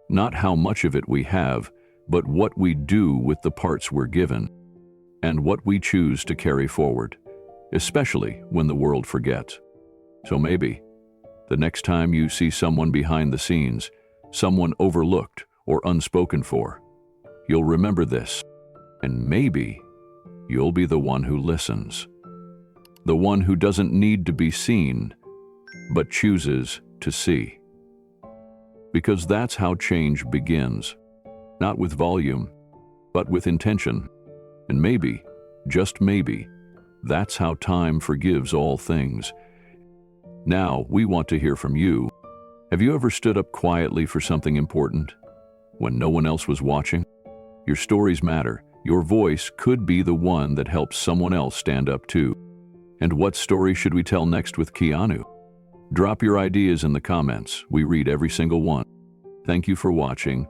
Not how much of it we have, but what we do with the parts we're given, and what we choose to carry forward, especially when the world forgets. So maybe, the next time you see someone behind the scenes, someone overlooked or unspoken for, you'll remember this, and maybe you'll be the one who listens. The one who doesn't need to be seen, but chooses to see. Because that's how change begins, not with volume, but with intention. And maybe, just maybe, that's how time forgives all things. Now, we want to hear from you. Have you ever stood up quietly for something important when no one else was watching? Your stories matter. Your voice could be the one that helps someone else stand up too. And what story should we tell next with Keanu? Drop your ideas in the comments. We read every single one. Thank you for watching.